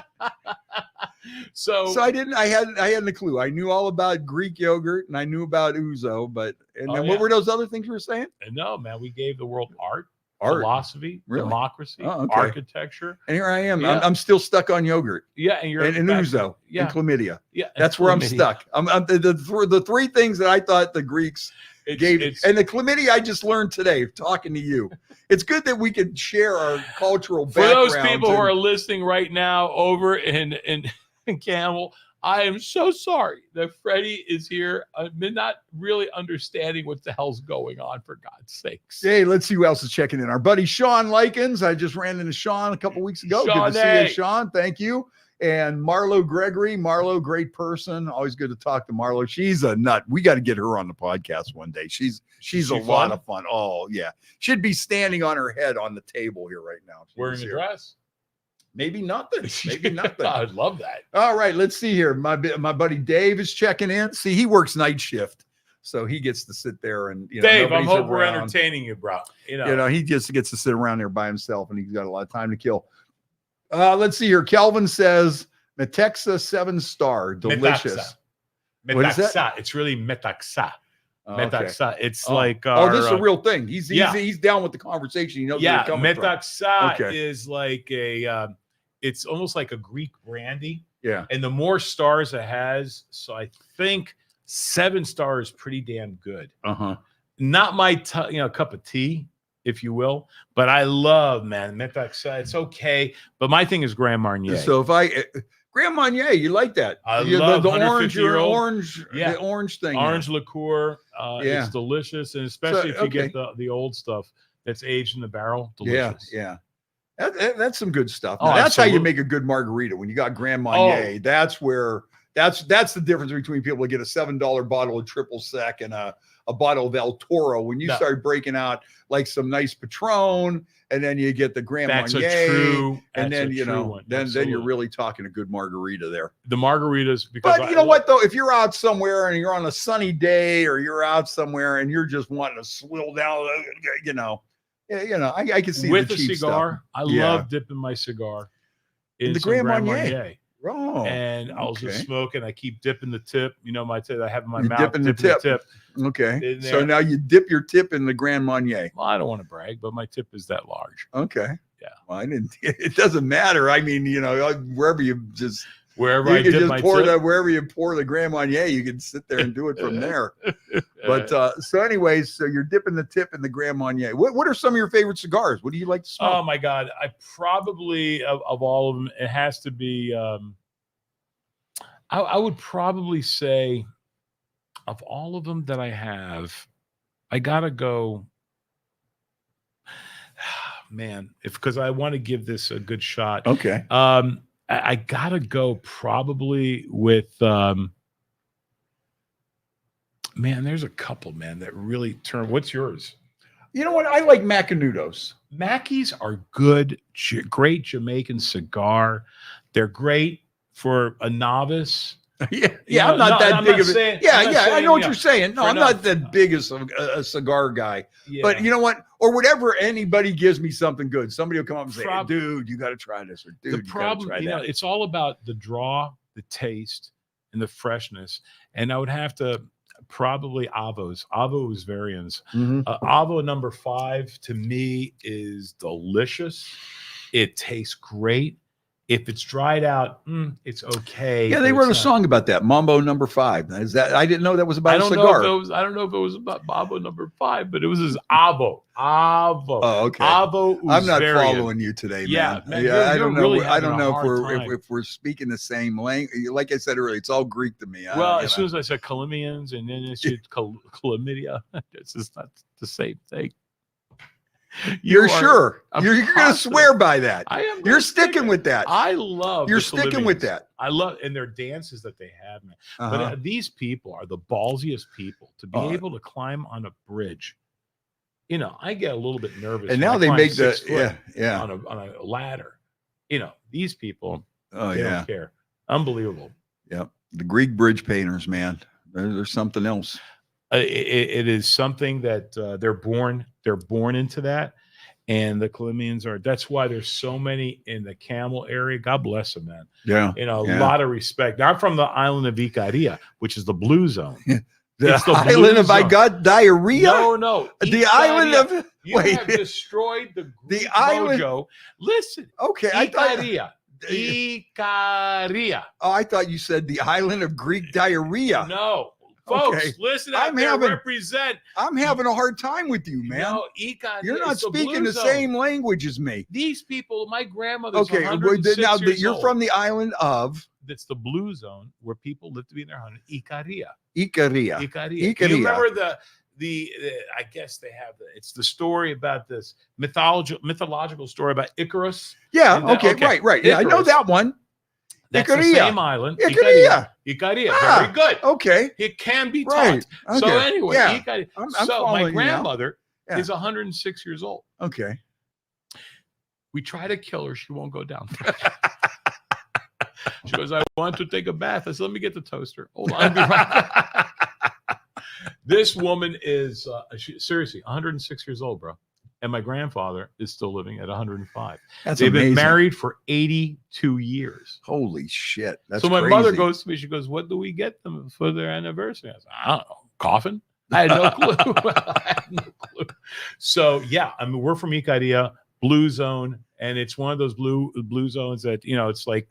So I hadn't a clue. I knew all about Greek yogurt and I knew about ouzo, but what were those other things you were saying? No, man, we gave the world art. Philosophy, democracy, architecture. And here I am. Yeah. I'm still stuck on yogurt. Yeah, and you're and ouzo and chlamydia. Yeah, that's where I'm stuck. I'm the three things that I thought the Greeks gave, and the chlamydia I just learned today talking to you. It's good that we can share our cultural background. For those people who are listening right now over in Camel, I am so sorry that Freddie is here. I'm not really understanding what the hell's going on, for God's sakes. Hey, let's see who else is checking in. Our buddy Sean Likens. I just ran into Sean a couple weeks ago. Good to see you, Sean. Thank you. And Marlo Gregory. Marlo, great person. Always good to talk to Marlo. She's a nut. We got to get her on the podcast one day. She's a lot of fun. Oh, yeah. She'd be standing on her head on the table here right now. Wearing a dress? Maybe nothing. Maybe nothing. I'd love that. All right, let's see here. My buddy Dave is checking in. See, he works night shift, so he gets to sit there and Dave, I hope we're entertaining you, bro. He just gets to sit around there by himself, and he's got a lot of time to kill. Let's see here. Kelvin says Metaxa 7-star, delicious. Metaxa. What is that? It's really metaxa. Metaxa. It's this is a real thing. He's down with the conversation. Metaxa is like it's almost like a Greek brandy. Yeah. And the more stars it has, so I think 7 stars is pretty damn good. Not my cup of tea, if you will, but I love, man, Metaxa. It's okay, but my thing is Grand Marnier. So Grand Marnier, you like that? I love the orange thing. Orange liqueur. It's delicious, and especially if you get the old stuff that's aged in the barrel. Delicious. Yeah. That's some good stuff. Now, that's how you make a good margarita. When you got Grand Marnier, that's the difference between people that get a $7 bottle of triple sec and a bottle of El Toro. When you start breaking out like some nice Patron, and then you get the Grand Marnier, and then then you're really talking a good margarita there. The margaritas, but you know what though, if you're out somewhere and you're on a sunny day, or you're out somewhere and you're just wanting to swill down, I can see with the cheap cigar. Stuff. I love dipping my cigar in the Grand Marnier. Oh, and I'll just okay. smoke, and I keep dipping the tip. You know, my tip I have in my You're mouth. dipping the tip. Okay. in So there. now you dip your tip in the Grand Marnier. Well, I don't want to brag, but my tip is that large. Okay. Yeah. Well, I didn't. It doesn't matter. I mean, you know, wherever you just Wherever you I can dip just my pour tip. that wherever you pour the Grand Marnier, you can sit there and do it from there. But so anyways, so you're dipping the tip in the Grand Marnier. What are some of your favorite cigars? What do you like to smoke? Oh my God. I probably of all of them, it has to be I would probably say of all of them that I have, I gotta go. Man, because I want to give this a good shot. Okay. I gotta go probably with man, there's a couple, man, that really turn. What's yours? You know what? I like Macanudos. Mackies are good, great Jamaican cigar. They're great for a novice. Yeah, I'm not that big of a. I know what you're saying. No, I'm not that big as a cigar guy. Yeah. But you know what? Or whatever, anybody gives me something good. Somebody will come up and say, "Dude, you got to try this," or "Dude, the problem, you know, it's all about the draw, the taste, and the freshness. And I would have to probably Avo's variants. Avo number 5 to me is delicious. It tastes great. If it's dried out, it's okay. Yeah, they wrote a song about that. Mambo number 5. Is that? I didn't know that was about a cigar. I don't know if it was about Mambo number 5, but it was his Avo. Oh, okay. Avo. I'm not following you today, man. Yeah, man, I don't know. Really I don't know if we're speaking the same language. Like I said earlier, it's all Greek to me. Well, as soon as I said Colombians and then it's chlamydia, it's just not the same thing. You're sure? You're going to swear by that. I am. You're sticking with that. I love. You're sticking with that. I love, and their dances that they have, man. But these people are the ballsiest people to be able to climb on a bridge. You know, I get a little bit nervous. And now they make the on a ladder. You know, these people. Oh, they don't care. Unbelievable. Yeah, the Greek bridge painters, man. There's something else. It is something that they're born into that, and the Colombians are. That's why there's so many in the Camel area. God bless them, man. Yeah, you know, a lot of respect. Now, I'm from the island of Icaria, which is the blue zone. The island of I got diarrhea. No, the island of you have destroyed the island. Mojo. Listen, okay, Icaria. Icaria. Oh, I thought you said the island of Greek diarrhea. No. Folks, listen, I'm having a hard time with you, man. No, you're not speaking the same language as me. These people, my grandmother's okay. Now you're from the island of. That's the blue zone where people live to be in their 100. Icaria. Icaria. Do you remember the I guess they have it's the story about this mythological story about Icarus. Yeah. Okay. Right. Icarus. Yeah, I know that one. That's the same island. Icaria. Very good. Okay. It can be taught. Right. Okay. So anyway, Icaria. So my grandmother is 106 years old. Okay. We try to kill her. She won't go down. She goes, I want to take a bath. I said, let me get the toaster. Hold on. I'll be right back. This woman is seriously 106 years old, bro. And my grandfather is still living at 105. They've been married for 82 years. Holy shit. That's so my crazy. mother goes to me, she goes, what do we get them for their anniversary? I said, I don't know. Coffin? I had no clue. So yeah, I mean, we're from Icaria, blue zone. And it's one of those blue zones that, you know, it's like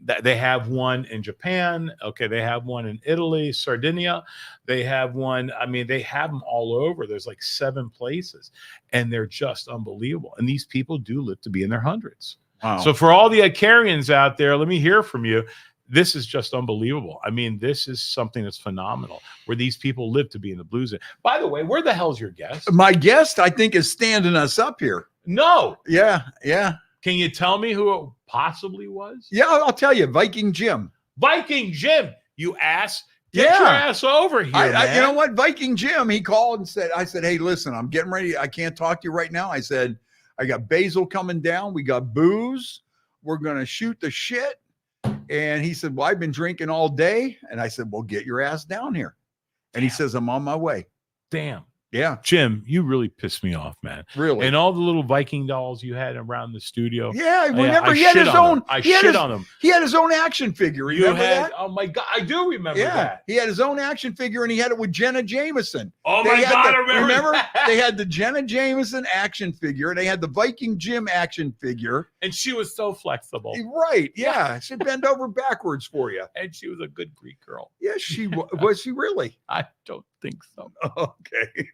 they have one in Japan. Okay, they have one in Italy, Sardinia. They have one. I mean, they have them all over. There's like 7 places, and they're just unbelievable. And these people do live to be in their hundreds. Wow. So for all the Icarians out there, let me hear from you. This is just unbelievable. I mean, this is something that's phenomenal where these people live to be in the blue zone. By the way, where the hell's your guest? My guest, I think, is standing us up here. No. Yeah. Can you tell me who it possibly was? Yeah, I'll tell you. Viking Jim. You ass. Get your ass over here, man. You know what? Viking Jim, he called and said, I said, hey, listen, I'm getting ready. I can't talk to you right now. I said, I got Basile coming down. We got booze. We're going to shoot the shit. And he said, well, I've been drinking all day. And I said, well, get your ass down here. And he says, I'm on my way. Damn. Yeah. Jim, you really pissed me off, man. Really? And all the little Viking dolls you had around the studio. Yeah, remember he had his own. I shit on them. He had his own action figure. Remember that? Oh my God, I do remember that. He had his own action figure, and he had it with Jenna Jameson. Oh my God, I remember that. They had the Jenna Jameson action figure, and they had the Viking Jim action figure. And she was so flexible. Right? Yeah, she'd bend over backwards for you. And she was a good Greek girl. Yes, she was. She really? I don't think so. Okay.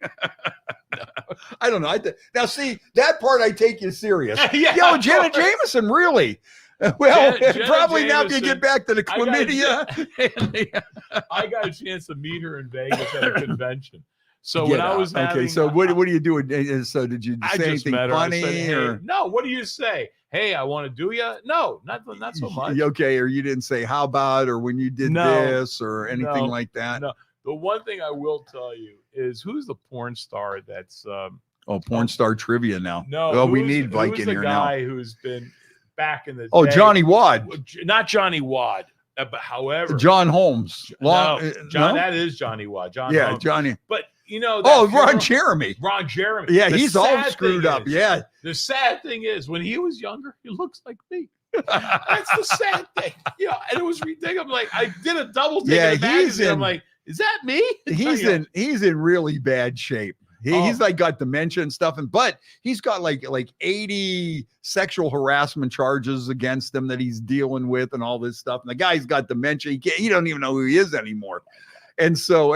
I don't know. Now, see, that part I take you serious. Yeah, Jenna Jameson, really? Well, Jenna probably Jameson, now if you get back to the chlamydia. I got a chance to meet her in Vegas at a convention. So when I was having, so what are you doing? So did you say anything funny? Said, no, what do you say? Hey, I want to do you? No, not so much. Okay, or you didn't say how about, or when you did this or anything like that? No. The one thing I will tell you is who's the porn star that's porn star trivia now. No, well, we need Viking here now. Who's the guy who's been back in the day? Johnny Wad. Not Johnny Wad. But however, John Holmes. That is Johnny Wad. Holmes. Johnny. But you know, Ron Jeremy. Ron Jeremy. Yeah, he's all screwed up. Yeah. The sad thing is, when he was younger, he looks like me. That's the sad thing. You know, and it was ridiculous. I'm like, I did a double take. Yeah, I'm like, is that me? He's in really bad shape. He's like got dementia and stuff, but he's got like 80 sexual harassment charges against him that he's dealing with and all this stuff. And the guy's got dementia. He don't even know who he is anymore. And so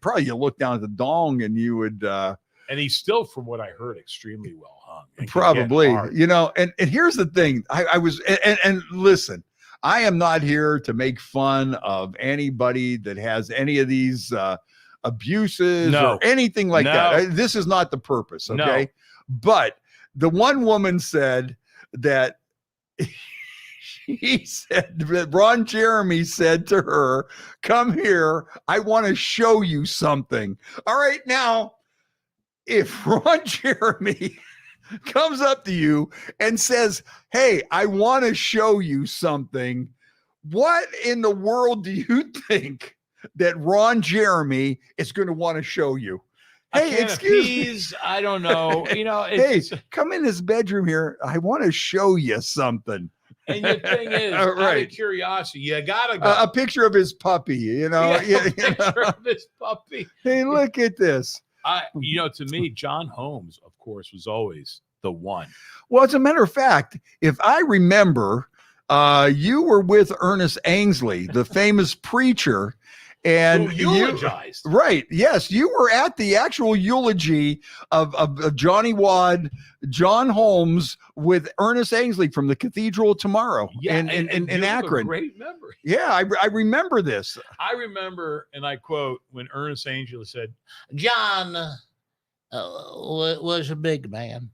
probably you look down at the dong and you would and he's still, from what I heard, extremely well hung. Probably, you know, and here's the thing. I was and listen, I am not here to make fun of anybody that has any of these abuses or anything like that. This is not the purpose. Okay. No. But the one woman said that he said that Ron Jeremy said to her, "Come here. I want to show you something." All right. Now, if Ron Jeremy comes up to you and says, "Hey, I want to show you something," what in the world do you think that Ron Jeremy is going to want to show you? Hey, excuse me. I don't know. You know, hey, come in this bedroom here. I want to show you something. And the thing is, out of curiosity, you gotta go. A picture of his puppy, you know. A picture of his puppy. Hey, look at this. You know, to me, John Holmes, of course, was always the one. Well, as a matter of fact, if I remember, you were with Ernest Angley, the famous preacher, and who eulogized. Right. Yes, you were at the actual eulogy of Johnny Wad, John Holmes, with Ernest Angley from the Cathedral Tomorrow in Akron. Great memory. Yeah, I remember this. I remember, and I quote, when Ernest Angley said, "John was a big man.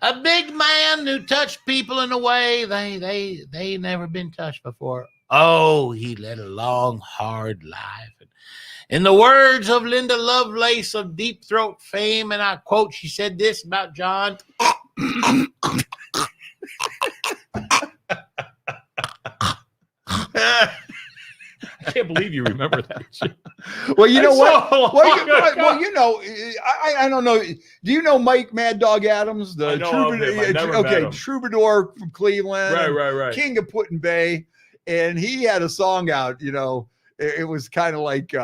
A big man who touched people in a way they never been touched before. Oh, he led a long, hard life. And in the words of Linda Lovelace of Deep Throat fame, and I quote, she said this about John." I can't believe you remember that. Well, you know what? Well, you know, I don't know. Do you know Mike Mad Dog Adams, the troubadour from Cleveland, right, king of Put-in-Bay? And he had a song out. You know, it was kind of like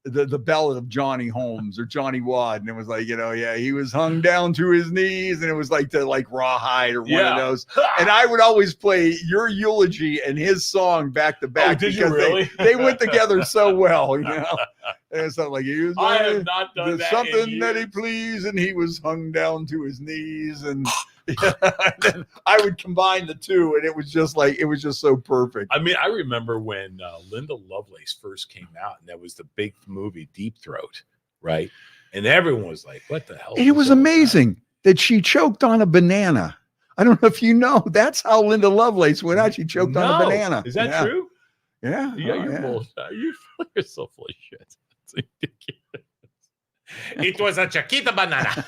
the ballad of Johnny Holmes or Johnny Wad, and it was like, you know, he was hung down to his knees, and it was like Rawhide or one of those. And I would always play your eulogy and his song back to back because really? they went together so well, you know. And it's not like he was. I have not done that. Something that he pleased, and he was hung down to his knees, and then I would combine the two, and it was just so perfect. I mean, I remember when Linda Lovelace first came out, and that was the big movie Deep Throat, right? And everyone was like, "What the hell?" And it was amazing that she choked on a banana. I don't know if you know, that's how Linda Lovelace went out. She choked on a banana. Is that true? Yeah. You're bullshit. You're so full of shit. It's ridiculous. It was a Chiquita banana.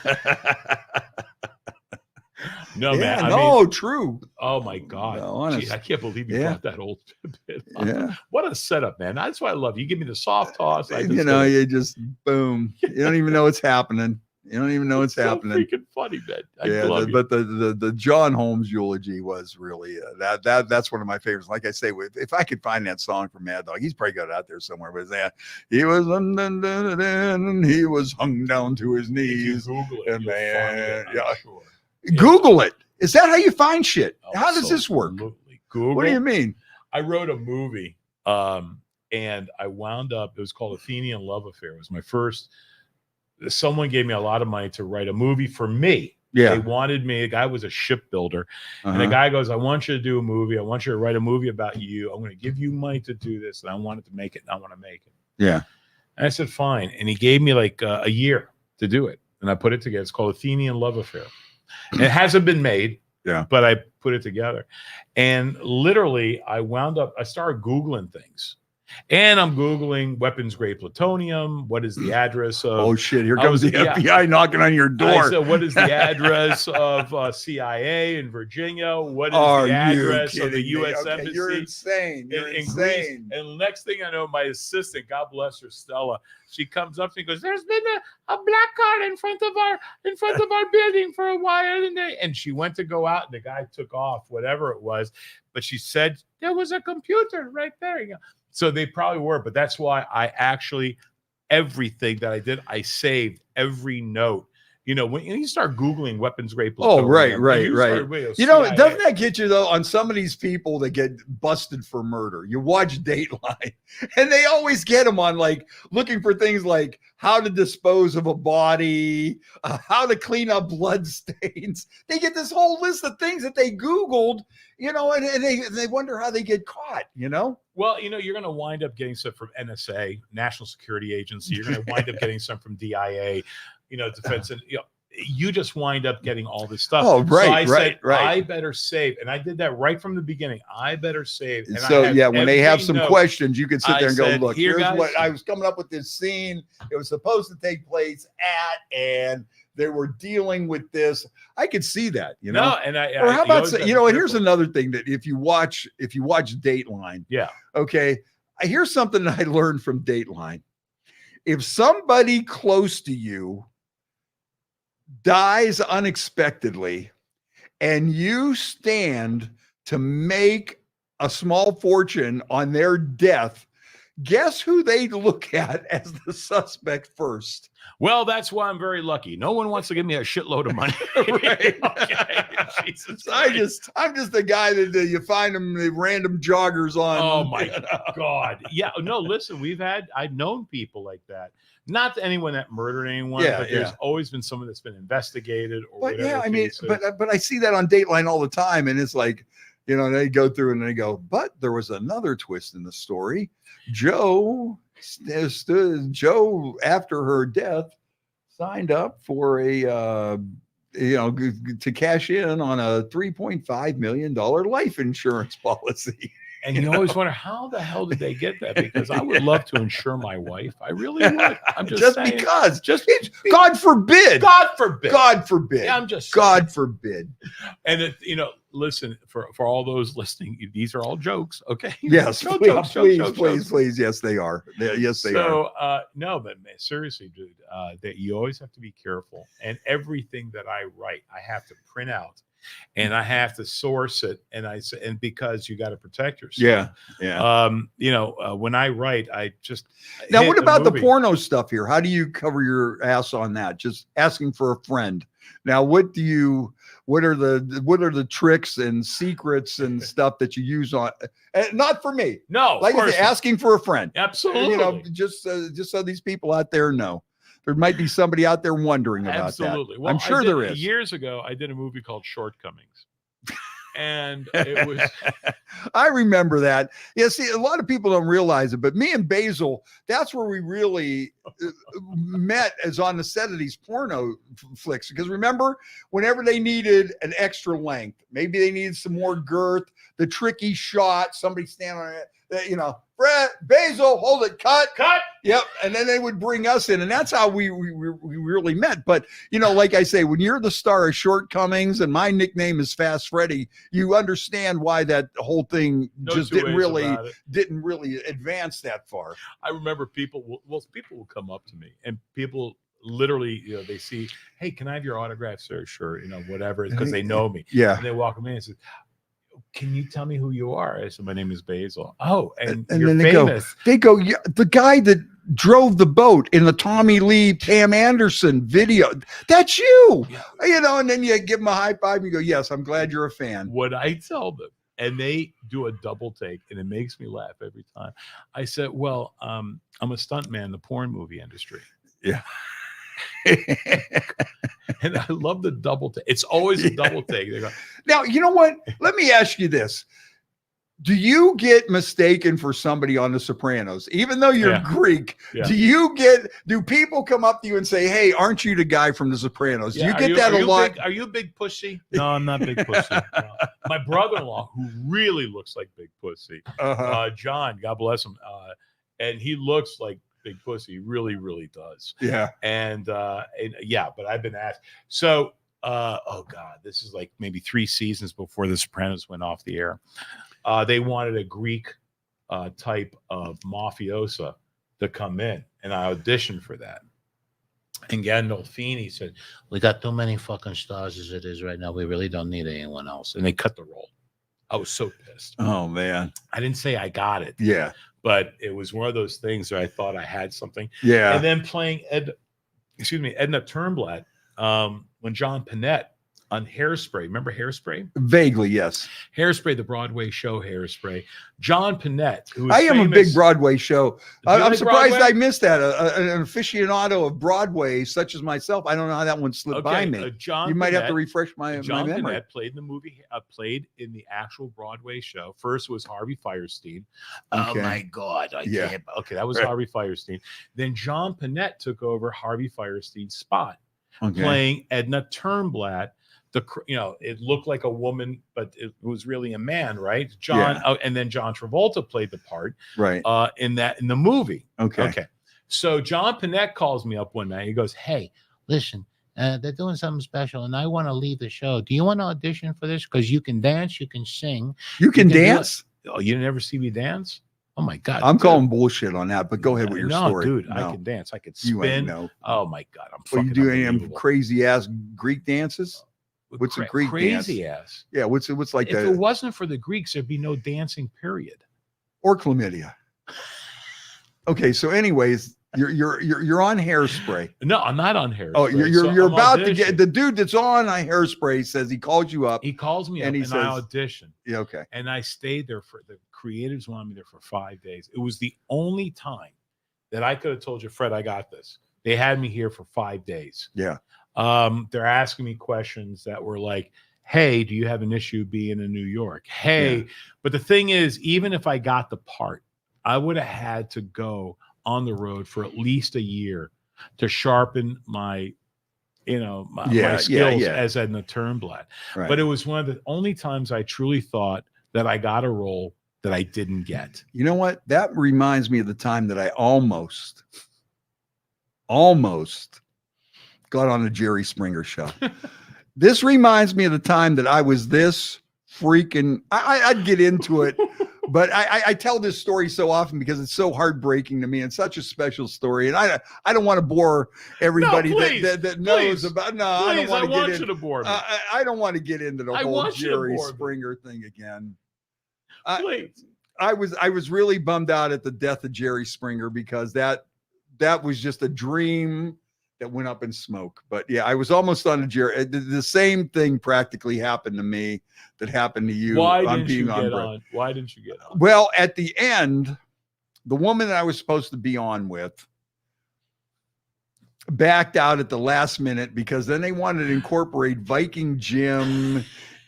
No, man. I mean, true. Oh my God. No, I can't believe you brought that old bit up. Yeah. What a setup, man. That's why I love you. You give me the soft toss. You just boom. You don't even know what's happening. You don't even know what's happening. Freaking funny, man. But the John Holmes eulogy was really that's one of my favorites. Like I say, if I could find that song from Mad Dog, he's probably got it out there somewhere. But he was he was hung down to his knees. Google it, and man, sure. Google it. Is that how you find shit? Oh, how does this work? Google. What do you mean? I wrote a movie, and I wound up. It was called Athenian Love Affair. It was my first. Someone gave me a lot of money to write a movie for me. Yeah. They wanted me. A guy was a shipbuilder. And the guy goes, I want you to do a movie. I want you to write a movie about you. I'm going to give you money to do this. And I wanted to make it. And I want to make it. Yeah. And I said, fine. And he gave me like a year to do it. And I put it together. It's called Athenian Love Affair. And it hasn't been made. Yeah. But I put it together. And literally, I started Googling things. And I'm Googling weapons grade plutonium. What is the address of? Oh, shit. Here comes the FBI knocking on your door. I said, what is the address of CIA in Virginia? What is the address of the U.S. Embassy? You're insane. You're insane. Greece? And next thing I know, my assistant, God bless her, Stella, she comes up to me and goes, there's been a black car in front of our building for a while. And she went to go out and the guy took off, whatever it was. But she said, there was a computer right there. You know? So they probably were, but that's why everything that I did, I saved every note. You know, when you start Googling weapons grade plutonium. Oh, right. You know, doesn't that get you, though, on some of these people that get busted for murder? You watch Dateline, and they always get them on, like, looking for things like how to dispose of a body, how to clean up blood stains. They get this whole list of things that they Googled, you know, and they wonder how they get caught, you know? Well, you know, you're going to wind up getting some from NSA, National Security Agency. You're going to wind up getting some from DIA, you know, defense. And, you know, you just wind up getting all this stuff. Oh, right, so I said, right. I better save. And I did that right from the beginning. I better save. And so, yeah, when they have some questions, you can sit there and go, look, here's guys, what I was coming up with this scene. It was supposed to take place at, and they were dealing with this. I could see that, you know. No, or how about, you know, and here's another thing that if you watch Dateline, yeah, okay, here's something that I learned from Dateline. If somebody close to you dies unexpectedly and you stand to make a small fortune on their death, guess who they look at as the suspect first? Well, that's why I'm very lucky. No one wants to give me a shitload of money. Right. Okay. Jesus, I'm just the guy that you find them, the random joggers on. Oh my God. Yeah. No, listen, I've known people like that. Not anyone that murdered anyone, but there's always been someone that's been investigated or whatever. Yeah, I mean, but I see that on Dateline all the time, and it's like, you know, they go through and they go, but there was another twist in the story. Joe, after her death, signed up for to cash in on a $3.5 million life insurance policy. And you always wonder, how the hell did they get that? Because I would love to insure my wife. I really would. I'm just saying, because God forbid. Yeah, I'm just saying. God forbid. And you know, listen, for all those listening, these are all jokes, okay? Yes, please. Yes, they are. Yes, they are. So, no, but man, seriously, dude, that you always have to be careful. And everything that I write, I have to print out. And I have to source it, and because you got to protect yourself. Yeah. You know, when I write, now. What about the porno stuff here? How do you cover your ass on that? Just asking for a friend. Now, what are the tricks and secrets and stuff that you use on? Not for me. No, like I say, asking for a friend. Absolutely. You know, just so these people out there know. There might be somebody out there wondering about that. Well, I'm sure there is. Years ago, I did a movie called Shortcomings. And it was... I remember that. Yeah, see, a lot of people don't realize it, but me and Basile, that's where we really met as on the set of these porno flicks. Because remember, whenever they needed an extra length, maybe they needed some more girth, the tricky shot, somebody standing on it, you know, Fred, Basile, hold it, cut. Yep. And then they would bring us in. And that's how we really met. But, you know, like I say, when you're the star of Shortcomings and my nickname is Fast Freddie, you understand why that whole thing just didn't really advance that far. I remember people will come up to me, and people literally, you know, they see, hey, can I have your autograph, sir? Sure. You know, whatever, because they know me. Yeah. And they walk me in and say, can you tell me who you are? I said, my name is Basile. Oh, and you're then famous. They go, yeah, the guy that drove the boat in the Tommy Lee, Pam Anderson video. That's you. Yeah. You know, and then you give them a high five and you go, yes, I'm glad you're a fan. What I tell them, and they do a double take, and it makes me laugh every time. I said, well, I'm a stuntman in the porn movie industry. Yeah. And I love the double take. It's always a double take. They go, now, you know what? Let me ask you this. Do you get mistaken for somebody on The Sopranos, even though you're Greek? Yeah. Do people come up to you and say, hey, aren't you the guy from The Sopranos? Do you get that a lot? Are you a big pussy? No, I'm not big pussy. No. My brother-in-law, who really looks like big pussy, John, God bless him, and he looks like big pussy. He really, really does. Yeah. And yeah, but I've been asked. So, oh God, this is like maybe 3 seasons before The Sopranos went off the air. They wanted a Greek type of mafiosa to come in, and I auditioned for that. And Gandolfini said, we got too many fucking stars as it is right now. We really don't need anyone else. And they cut the role. I was so pissed. Oh, man. I didn't say I got it. Yeah. But it was one of those things where I thought I had something. Yeah. And then playing Edna Turnblad, when John Panette on Hairspray. Remember Hairspray? Vaguely, yes. Hairspray, the Broadway show Hairspray. John Panette, who I am famous, a big Broadway show. I'm surprised Broadway? I missed that. An aficionado of Broadway, such as myself, I don't know how that one slipped by me. John you might Panette, have to refresh my John memory. Panette played in the movie, played in the actual Broadway show. First was Harvey Firestein. Okay. Oh my God. Can't. Okay, that was Harvey Firestein. Then John Panette took over Harvey Firestein's spot, playing Edna Turnblad. It looked like a woman, but it was really a man, right? And then John Travolta played the part, right? In the movie. Okay. So John Panette calls me up one night. He goes, "Hey, listen, they're doing something special, and I want to leave the show. Do you want to audition for this? Because you can dance, you can sing, you can dance. Oh, you never see me dance? Oh my God! I'm calling bullshit on that, but go ahead with your story. Dude, I can dance. I can spin. No. Oh my God! I'm fucking. You do any crazy ass Greek dances? What's a Greek crazy dance? Ass? Yeah, what's like? If it wasn't for the Greeks, there'd be no dancing. Period. Or chlamydia. Okay, so anyways, you're on Hairspray. No, I'm not on Hairspray. Oh, you're about to get the dude that's on Hairspray says he called you up. He calls me up and I auditioned. Yeah, okay. And I stayed there for the creatives wanted me there for 5 days. It was the only time that I could have told you, Fred, I got this. They had me here for 5 days. Yeah. They're asking me questions that were like, hey, do you have an issue being in New York? Hey, but the thing is, even if I got the part, I would have had to go on the road for at least a year to sharpen my, my skills as Edna Turnblad. Right. But it was one of the only times I truly thought that I got a role that I didn't get. You know what? That reminds me of the time that I almost got on the Jerry Springer show. This reminds me of the time that I was this freaking, I'd get into it, but I tell this story so often because it's so heartbreaking to me and such a special story. And I don't want to bore everybody that knows about. No, I don't want to get into. I don't want to get into the whole Jerry Springer thing again. Please. I was really bummed out at the death of Jerry Springer because that was just a dream that went up in smoke. But yeah, I was almost on a Jerry. The same thing practically happened to me that happened to you. Why didn't you get on? Why didn't you get on? Well, at the end, the woman that I was supposed to be on with backed out at the last minute because then they wanted to incorporate Viking Jim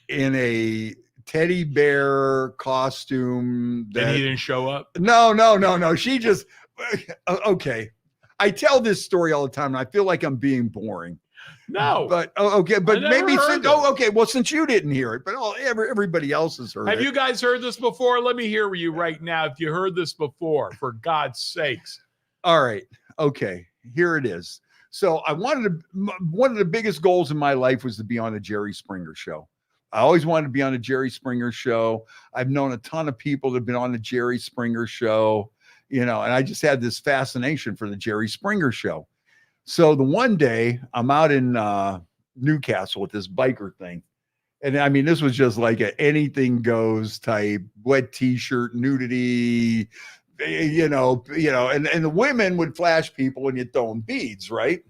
in a teddy bear costume. And he didn't show up? No. She just, okay. I tell this story all the time, and I feel like I'm being boring. No, but okay, but maybe since, okay, well, since you didn't hear it, but everybody else has heard it. Have you guys heard this before? Let me hear you right now. If you heard this before, for God's sakes. All right, okay, here it is. So one of the biggest goals in my life was to be on a Jerry Springer show. I always wanted to be on a Jerry Springer show. I've known a ton of people that have been on the Jerry Springer show, and I just had this fascination for the Jerry Springer show. So the one day I'm out in Newcastle with this biker thing. And I mean, this was just like a anything goes type, wet t-shirt, nudity, and the women would flash people and you'd throw them beads, right?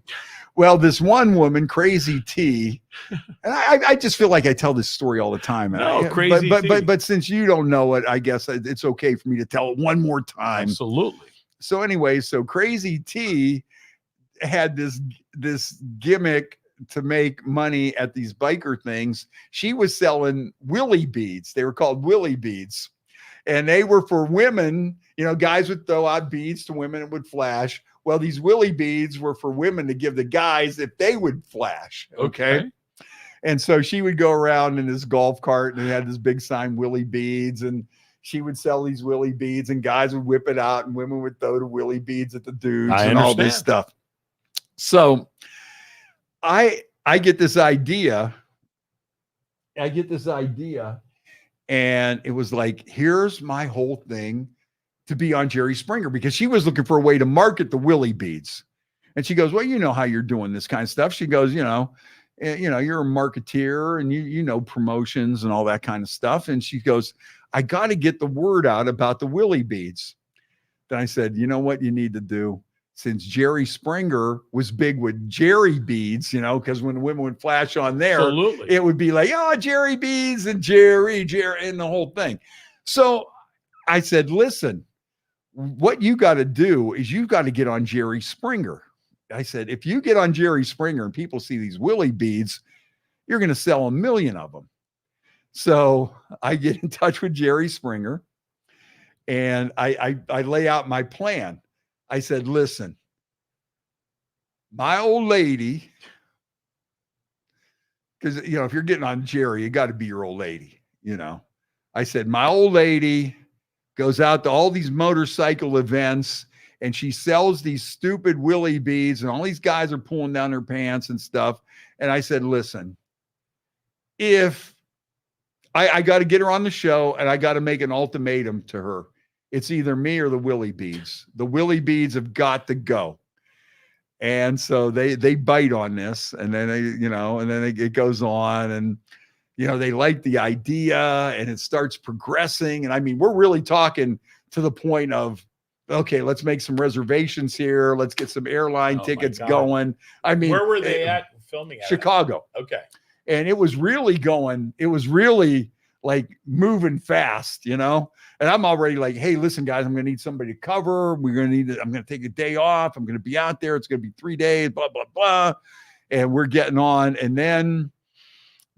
Well, this one woman, Crazy T, and I just feel like I tell this story all the time. Crazy T. But since you don't know it, I guess it's okay for me to tell it one more time. Absolutely. So anyway, Crazy T had this gimmick to make money at these biker things. She was selling willy beads. They were called willy beads, and they were for women. Guys would throw out beads to women and would flash. Well, these willy beads were for women to give the guys if they would flash. Okay. And so she would go around in this golf cart and it had this big sign, willy beads, and she would sell these willy beads and guys would whip it out and women would throw the willy beads at the dudes and all this stuff. So I get this idea. And it was like, here's my whole thing to be on Jerry Springer, because she was looking for a way to market the willy beads. And she goes, well, you know how you're doing this kind of stuff. She goes, you're a marketeer and you know promotions and all that kind of stuff. And she goes, I got to get the word out about the willy beads. Then I said, you know what you need to do? Since Jerry Springer was big with Jerry beads, because when the women would flash on there, Absolutely. It would be like, oh, Jerry beads and Jerry, and the whole thing. So I said, listen, what you got to do is you've got to get on Jerry Springer. I said, if you get on Jerry Springer and people see these willy beads, you're going to sell 1 million of them. So I get in touch with Jerry Springer and I lay out my plan. I said, listen, my old lady, because, if you're getting on Jerry, you got to be your old lady, I said, my old lady goes out to all these motorcycle events and she sells these stupid willy beads and all these guys are pulling down their pants and stuff. And I said, listen, if I got to get her on the show and I got to make an ultimatum to her, it's either me or the willy beads. The willy beads have got to go. And so they bite on this, and then it goes on, and they like the idea and it starts progressing. And I mean, we're really talking to the point of, okay, let's make some reservations here. Let's get some airline tickets going. I mean, where were they at filming? Chicago. Okay. And it was really like moving fast, and I'm already like, hey, listen, guys, I'm going to need somebody to cover. I'm going to take a day off. I'm going to be out there. It's going to be 3 days, blah, blah, blah. And we're getting on. And then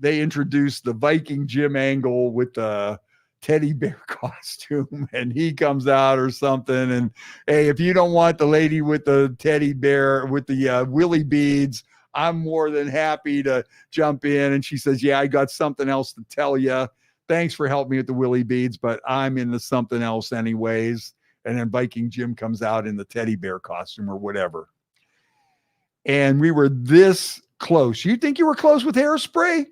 they introduced the Viking Jim Angle with the teddy bear costume, and he comes out or something. And hey, if you don't want the lady with the teddy bear with the willy beads, I'm more than happy to jump in. And she says, yeah, I got something else to tell you. Thanks for helping me with the willy beads, but I'm into something else anyways. And then Viking Jim comes out in the teddy bear costume or whatever. And we were this close. You think you were close with Hairspray?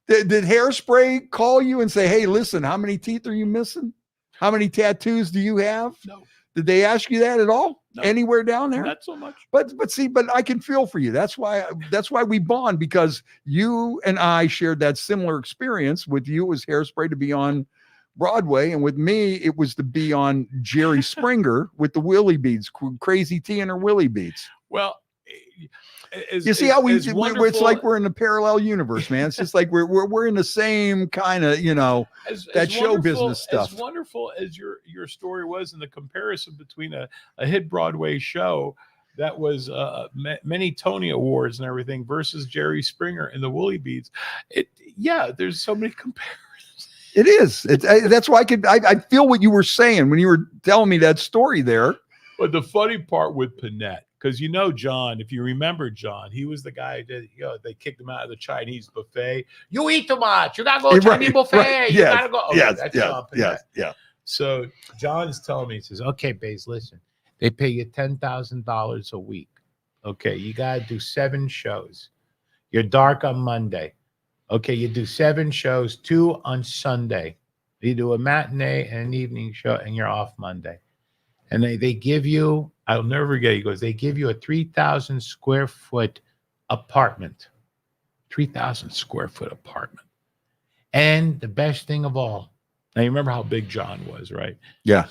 Did Hairspray call you and say, hey, listen, how many teeth are you missing? How many tattoos do you have? No. Did they ask you that at all? No. Anywhere down there? Not so much. But I can feel for you. That's why we bond, because you and I shared that similar experience. With you, it was Hairspray to be on Broadway, and with me, it was to be on Jerry Springer with the willy beads, Crazy T and her willy beads. Well, you see how it's like we're in a parallel universe, man. It's just like we're in the same kind of, that show business stuff. As wonderful as your story was, in the comparison between a hit Broadway show that was many Tony Awards and everything versus Jerry Springer and the Woolly Beads. There's so many comparisons. It is. That's why I feel what you were saying when you were telling me that story there. But the funny part with Panette, because John, if you remember John, he was the guy that they kicked him out of the Chinese buffet. You eat too much. You gotta go to Chinese buffet. Right. You gotta go. Okay, yes, that's yes, John Panette. yes. So John is telling me, he says, "Okay, Baze, listen, they pay you $10,000 a week. Okay, you gotta do 7 shows. You're dark on Monday. Okay, you do 7 shows, 2 on Sunday. You do a matinee and an evening show, and you're off Monday. And they give you, I'll never forget, he goes, they give you a 3,000 square foot apartment. 3,000 square foot apartment. And the best thing of all, now you remember how big John was, right? Yeah.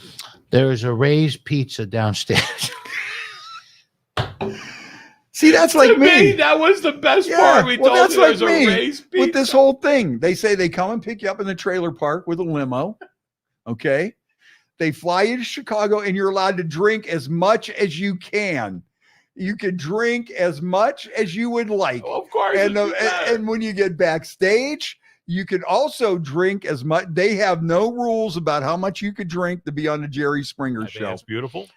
There is a raised pizza downstairs." See, that's like me. That was the best part. We told that's you like there's a raised pizza. with this whole thing. They say they come and pick you up in the trailer park with a limo. Okay. They fly you to Chicago and you're allowed to drink as much as you can. You can drink as much as you would like. Oh, of course. And when you get backstage, you can also drink as much. They have no rules about how much you could drink to be on the Jerry Springer show. That's beautiful.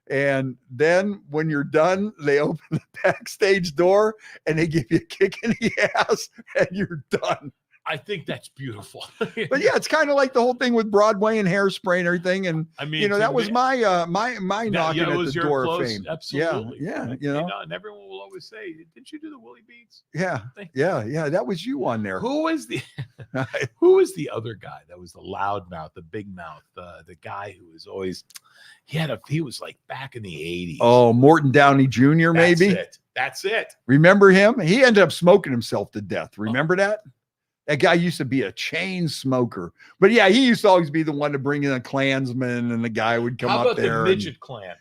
And then when you're done, they open the backstage door and they give you a kick in the ass and you're done. I think that's beautiful. But yeah, it's kind of like the whole thing with Broadway and Hairspray and everything. And I mean, that was my knocking at the door of fame. Absolutely. Yeah. And everyone will always say, "Didn't you do the Willie Beats?" Yeah. That was you on there. Who was the other guy that was the loudmouth, the big mouth, the guy who was always he was like back in the 80s. Oh, Morton Downey Jr. maybe. That's it. Remember him? He ended up smoking himself to death. Remember that? That guy used to be a chain smoker. But yeah, he used to always be the one to bring in a Klansman, and the guy would come up there. How about the Midget Clan?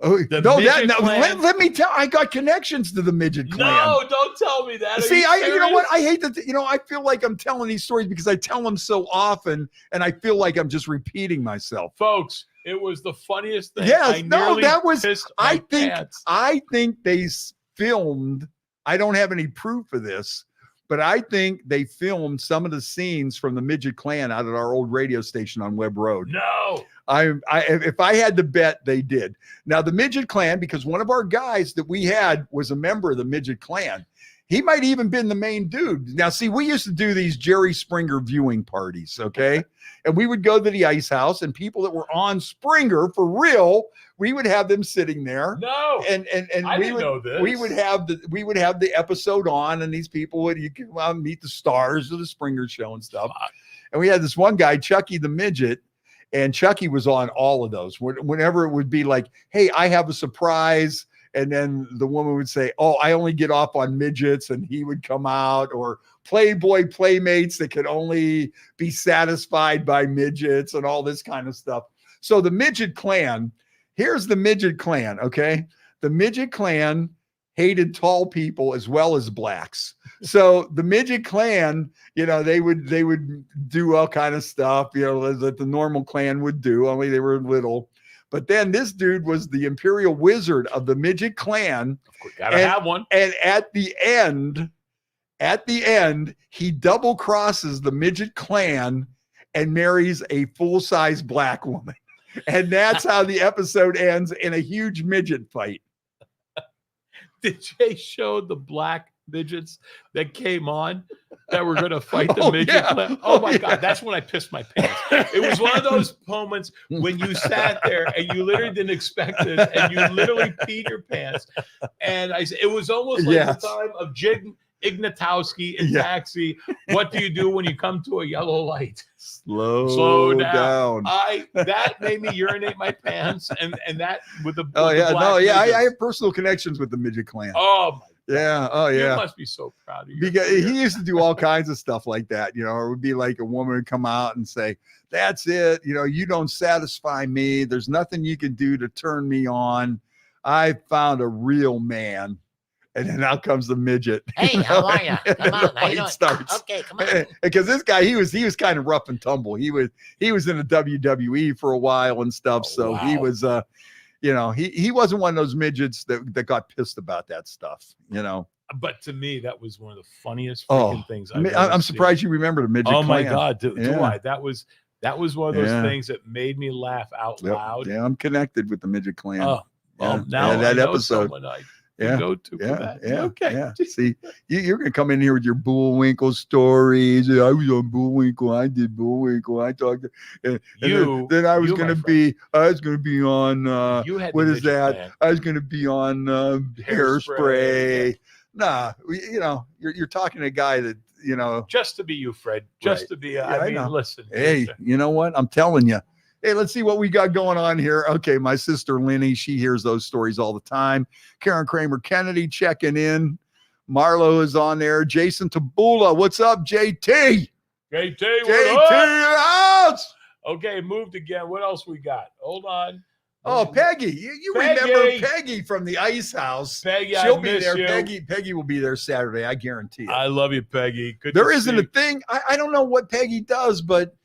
Let me tell. I got connections to the Midget Clan. No, don't tell me that. See, you know what? I hate that. I feel like I'm telling these stories because I tell them so often, and I feel like I'm just repeating myself. Folks, it was the funniest thing. Yes, that was. I think they filmed. I don't have any proof of this, but I think they filmed some of the scenes from the Midget Clan out at our old radio station on Webb Road. No. If I had to bet, they did. Now, the Midget Clan, because one of our guys that we had was a member of the Midget Clan. He might even been the main dude. Now, see, we used to do these Jerry Springer viewing parties, okay? And we would go to the Ice House, and people that were on Springer for real, we would have them sitting there. No, and I didn't know this. We would have the episode on, and these people would meet the stars of the Springer show and stuff. And we had this one guy, Chucky the Midget, and Chucky was on all of those. Whenever it would be like, "Hey, I have a surprise." And then the woman would say, "Oh, I only get off on midgets," and he would come out, or Playboy Playmates that could only be satisfied by midgets and all this kind of stuff. So the Midget Clan, here's the Midget Clan, okay? The Midget Clan hated tall people as well as blacks. So the Midget Clan, they would do all kind of stuff, that the normal clan would do, only they were little. But then this dude was the Imperial Wizard of the Midget Clan. Of course, gotta have one. And at the end, he double crosses the Midget Clan and marries a full-size black woman. And that's how the episode ends, in a huge midget fight. Did they show the black midgets that came on that were going to fight the midget clan? Oh my God, that's when I pissed my pants. It was one of those moments when you sat there and you literally didn't expect it, and you literally peed your pants. And it was almost like the time of Jig Ignatowski in Taxi. What do you do when you come to a yellow light? Slow down. That made me urinate my pants, and that with the I have personal connections with the Midget Clan. Oh my God. Yeah. Oh yeah. You must be so proud of you. Because he used to do all kinds of stuff like that, or it would be like a woman would come out and say, "That's it. You don't satisfy me. There's nothing you can do to turn me on. I found a real man." And then out comes the midget. "Hey, how are you? Come on, how you doing? Starts. Okay, come on." Because this guy, he was kind of rough and tumble. He was in the WWE for a while and stuff. He was he wasn't one of those midgets that got pissed about that stuff. But to me, that was one of the funniest freaking things. I'm surprised you remember the Midget Clan. My God, do I? That was That was one of those things that made me laugh out loud. Yeah, I'm connected with the Midget Clan. Oh, well, now that I know episode. someone I can go to for that. Yeah. Okay. Yeah. See, you're gonna come in here with your Bullwinkle stories. I was on Bullwinkle. I did Bullwinkle. I talked. Then I was gonna be. I was gonna be on. What is that? Plan. I was gonna be on Hairspray. Nah, you're talking to a guy that just to be you, Fred. Just to be. I mean, listen. Hey, you know what? I'm telling you. Hey, let's see what we got going on here. Okay, my sister Lenny, she hears those stories all the time. Karen Kramer Kennedy checking in. Marlo is on there. Jason Tabula, what's up, JT? JT, what up? Okay, moved again. What else we got? Hold on. Oh, Peggy. You remember Peggy from the Ice House. Peggy, she'll be there. Peggy will be there Saturday, I guarantee it. I love you, Peggy. There isn't a thing. I don't know what Peggy does, but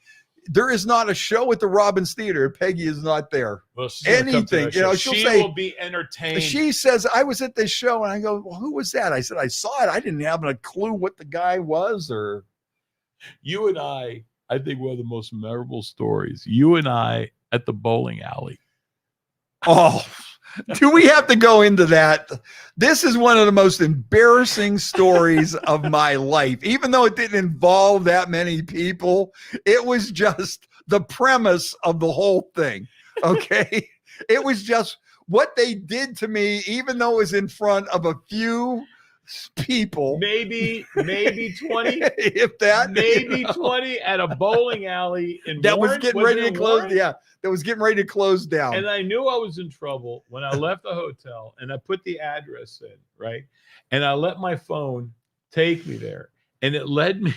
there is not a show at the Robbins Theater. Peggy is not there. Well, anything, she'll say, will be entertained. She says, I was at this show, and I go, well, who was that? I said, I saw it. I didn't have a clue what the guy was. Or you and I think one of the most memorable stories. You and I at the bowling alley. Oh, do we have to go into that? This is one of the most embarrassing stories of my life. Even though it didn't involve that many people, it was just the premise of the whole thing. Okay. It was just what they did to me, even though it was in front of a few people. Maybe 20. If that. Maybe 20 at a bowling alley in that Warren. Was getting ready to close. Warren? Yeah. That was getting ready to close down. And I knew I was in trouble when I left the hotel and I put the address in, right? And I let my phone take me there. And it led me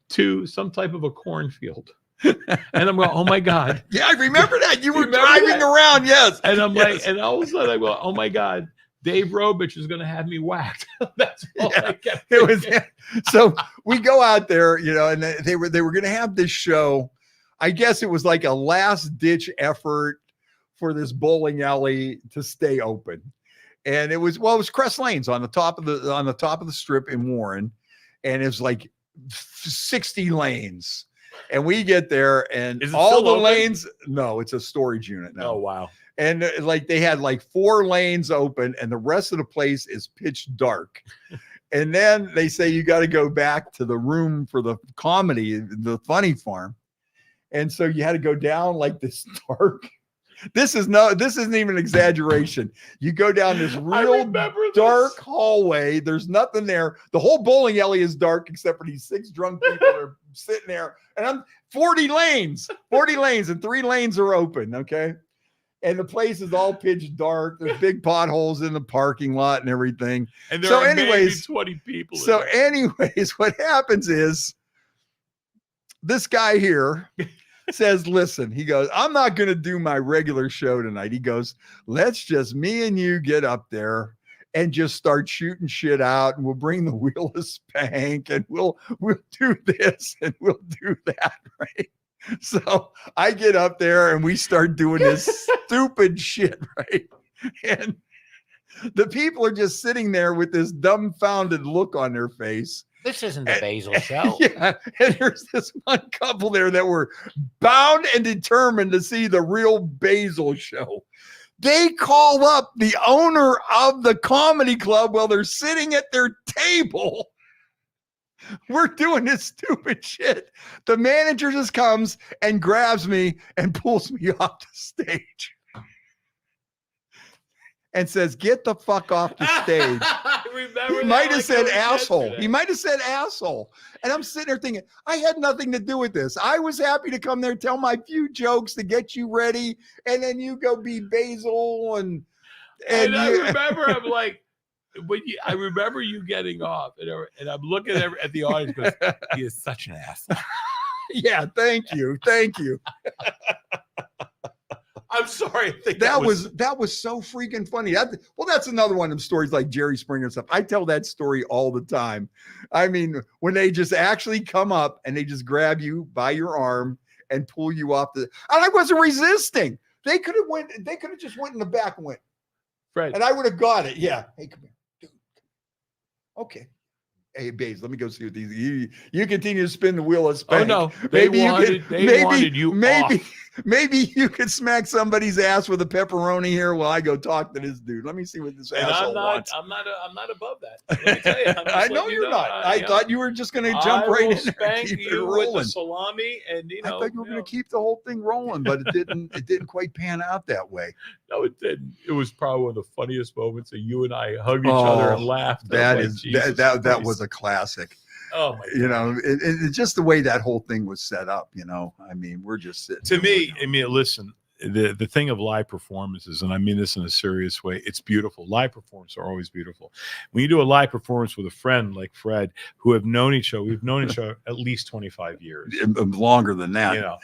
to some type of a cornfield. And I'm going, oh my God. Yeah, I remember that. You were driving around, yes. And I'm like, and all of a sudden I go, oh my God, Dave Robich is going to have me whacked. That's all I kept thinking. So we go out there, and they were going to have this show. I guess it was like a last ditch effort for this bowling alley to stay open. And it was Crest Lanes on the top of the strip in Warren. And it was like 60 lanes. And we get there and all the lanes. No, it's a storage unit now. Oh, wow. And they had 4 lanes open and the rest of the place is pitch dark. And then they say, you got to go back to the room for the comedy, the funny farm. And so you had to go down this dark. This isn't even an exaggeration. You go down this real dark hallway. There's nothing there. The whole bowling alley is dark except for these 6 drunk people that are sitting there. And I'm 40 lanes, and 3 lanes are open. Okay. And the place is all pitch dark. There's big potholes in the parking lot and everything. And there are maybe 20 people. So anyways, what happens is this guy here says, listen, he goes, I'm not going to do my regular show tonight. He goes, let's just me and you get up there and just start shooting shit out. And we'll bring the wheel of spank and we'll do this and we'll do that. Right. So I get up there and we start doing this stupid shit. Right. And the people are just sitting there with this dumbfounded look on their face. This isn't the Basile show. Yeah, and there's this one couple there that were bound and determined to see the real Basile show. They call up the owner of the comedy club while they're sitting at their table. We're doing this stupid shit. The manager just comes and grabs me and pulls me off the stage. And says, get the fuck off the stage. He might have said asshole. He might have said asshole. And I'm sitting there thinking, I had nothing to do with this. I was happy to come there, tell my few jokes to get you ready. And then you go be Basile. And I remember, I'm like, I remember you getting off. And I'm looking at the audience because he is such an asshole. Yeah, thank you. Thank you. I'm sorry. I think that was so freaking funny. That's another one of them stories like Jerry Springer stuff. I tell that story all the time. I mean, when they just actually come up and they just grab you by your arm and pull you off and I wasn't resisting. They could have just went in the back and went, Fred. And I would have got it. Yeah. Hey, come here, dude. Okay. Hey, Baze, let me go see what these. You continue to spin the wheel of spank. Oh no, they wanted you off. Maybe you could smack somebody's ass with a pepperoni here while I go talk to this dude. Let me see what this asshole wants. I'm not above that. Let me tell you, I know you're not. I thought you were just going to jump right in there and keep it rolling. With the salami, and I thought you were going to keep the whole thing rolling, but it didn't. It didn't quite pan out that way. No, it didn't. It was probably one of the funniest moments that you and I hugged each other and laughed. That was a classic. Oh my God. You know, it just the way that whole thing was set up. You know, I mean, we're just sitting. To me, listen. The thing of live performances, and I mean this in a serious way, it's beautiful. Live performances are always beautiful. When you do a live performance with a friend like Fred, who have known each other, we've known each other at least 25 years, longer than that. You know.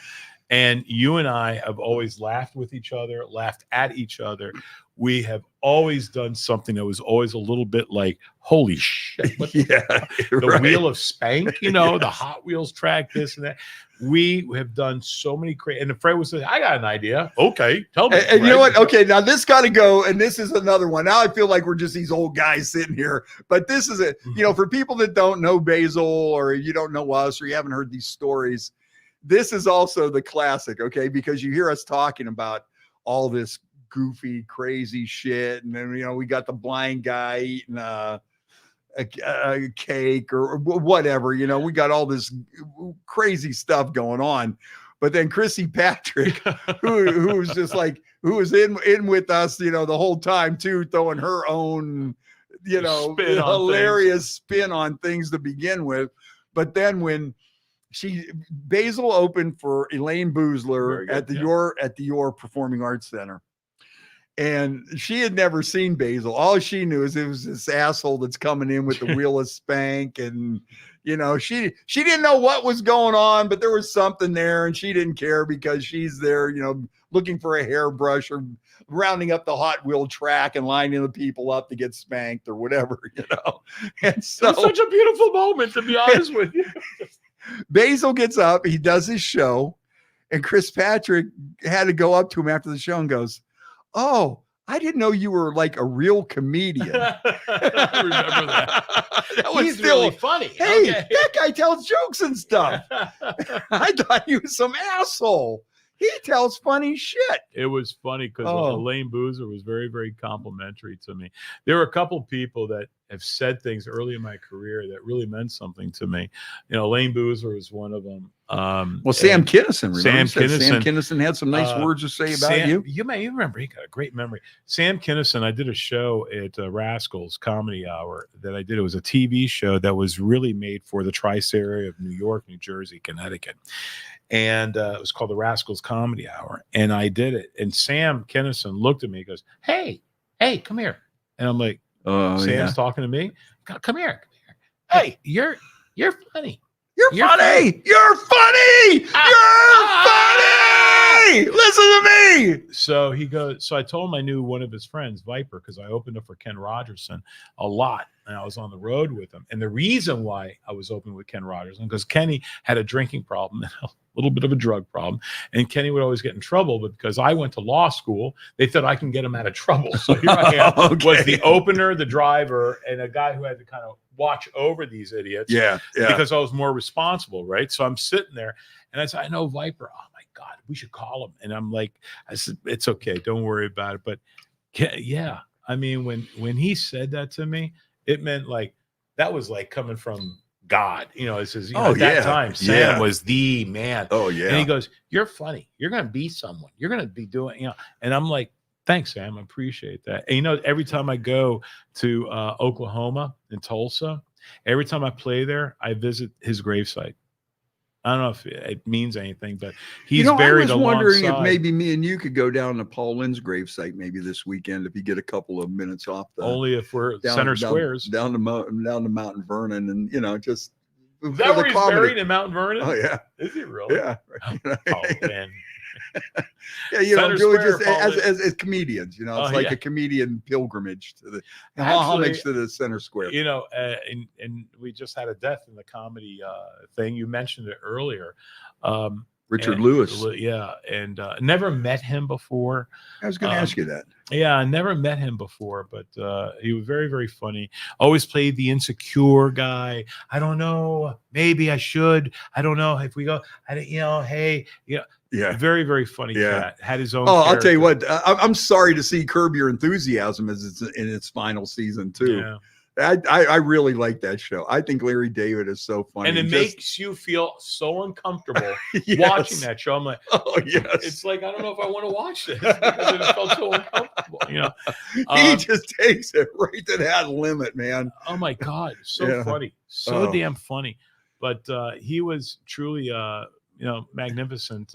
And you and I have always laughed with each other, laughed at each other. We have always done something that was always a little bit like, holy shit. The wheel of spank, you know, the Hot Wheels track, this and that. We have done so many crazy. And Fred was saying, I got an idea. Okay, tell me. And you know what? Okay, now this got to go. And this is another one. Now I feel like we're just these old guys sitting here. But this is it. You know, for people that don't know Basile, or you don't know us, or you haven't heard these stories, this is also the classic, okay? Because you hear us talking about all this goofy, crazy shit. And then, you know, we got the blind guy eating a cake or whatever, you know, we got all this crazy stuff going on. But then Chrissy Patrick, who was just like, who was in with us, you know, the whole time too, throwing her own, you know, hilarious spin on things to begin with. But then when Basile opened for Elaine Boozler at the Your Performing Arts Center. And she had never seen Basile. All she knew is it was this asshole that's coming in with the wheel of spank. And, you know, she didn't know what was going on, but there was something there and she didn't care because she's there, you know, looking for a hairbrush or rounding up the Hot Wheel track and lining the people up to get spanked or whatever, you know. And so it was such a beautiful moment, to be honest with you. Basile gets up, he does his show, and Chris Patrick had to go up to him after the show and goes, "Oh, I didn't know you were like a real comedian." I remember that. That was He's really funny. Hey, that guy tells jokes and stuff. I thought he was some asshole. He tells funny shit. It was funny because Elaine Boozer was very, very complimentary to me. There were a couple people that have said things early in my career that really meant something to me. You know, Elaine Boozer was one of them. Sam Kinison. Sam Kinison had some nice words to say about you. You remember, he got a great memory. Sam Kinison, I did a show at Rascals Comedy Hour that I did. It was a TV show that was really made for the tri-state area of New York, New Jersey, Connecticut. And it was called the Rascals Comedy Hour. And I did it. And Sam Kinison looked at me and goes, hey, come here. And I'm like, Sam's talking to me. Come here. Hey, you're funny. You're funny. You're funny. You're funny. Listen to me. So he goes, so I told him I knew one of his friends, Viper, because I opened up for Ken Rogerson a lot. And I was on the road with him. And the reason why I was open with Ken Rogerson, because Kenny had a drinking problem, a little bit of a drug problem. And Kenny would always get in trouble. But because I went to law school, they thought I can get him out of trouble. So here I am, was the opener, the driver, and a guy who had to kind of watch over these idiots. Yeah. Because I was more responsible, right? So I'm sitting there and I said, I know Viper. Oh my God, we should call him. And I'm like, I said, it's okay, don't worry about it. But yeah, I mean, when he said that to me, it meant like that was like coming from God. You know, it says, you know, at that time, Sam was the man. Oh, yeah. And he goes, you're funny. You're going to be someone. You're going to be doing, you know, and I'm like, thanks, Sam. I appreciate that. And, you know, every time I go to Oklahoma and Tulsa, every time I play there, I visit his gravesite. I don't know if it means anything, but he's buried alongside. I was wondering if maybe me and you could go down to Paul Lynn's gravesite maybe this weekend if you get a couple of minutes off. Only if we're center squares. Down to Mount Vernon and, you know, just. Is that where he's buried in Mount Vernon? Oh, yeah. Is he really? Yeah. Oh, man. Yeah, you know, do it just as comedians, you know, it's like a comedian pilgrimage to the homage to the center square. You know, and we just had a death in the comedy thing. You mentioned it earlier. Richard Lewis. Yeah, and never met him before. I was going to ask you that. Yeah, I never met him before, but he was very, very funny. Always played the insecure guy. I don't know. Maybe I should. I don't know if we go. Hey, Yeah. Very, very funny cat. Had his own. I'll tell you what. I'm sorry to see Curb Your Enthusiasm as it's in its final season too. Yeah. I really like that show. I think Larry David is so funny. And it makes you feel so uncomfortable Yes. watching that show. I'm like, oh yes. It's like, I don't know if I want to watch this because it felt so uncomfortable. He just takes it right to that limit, man. Oh my God. So funny. So damn funny. But he was truly magnificent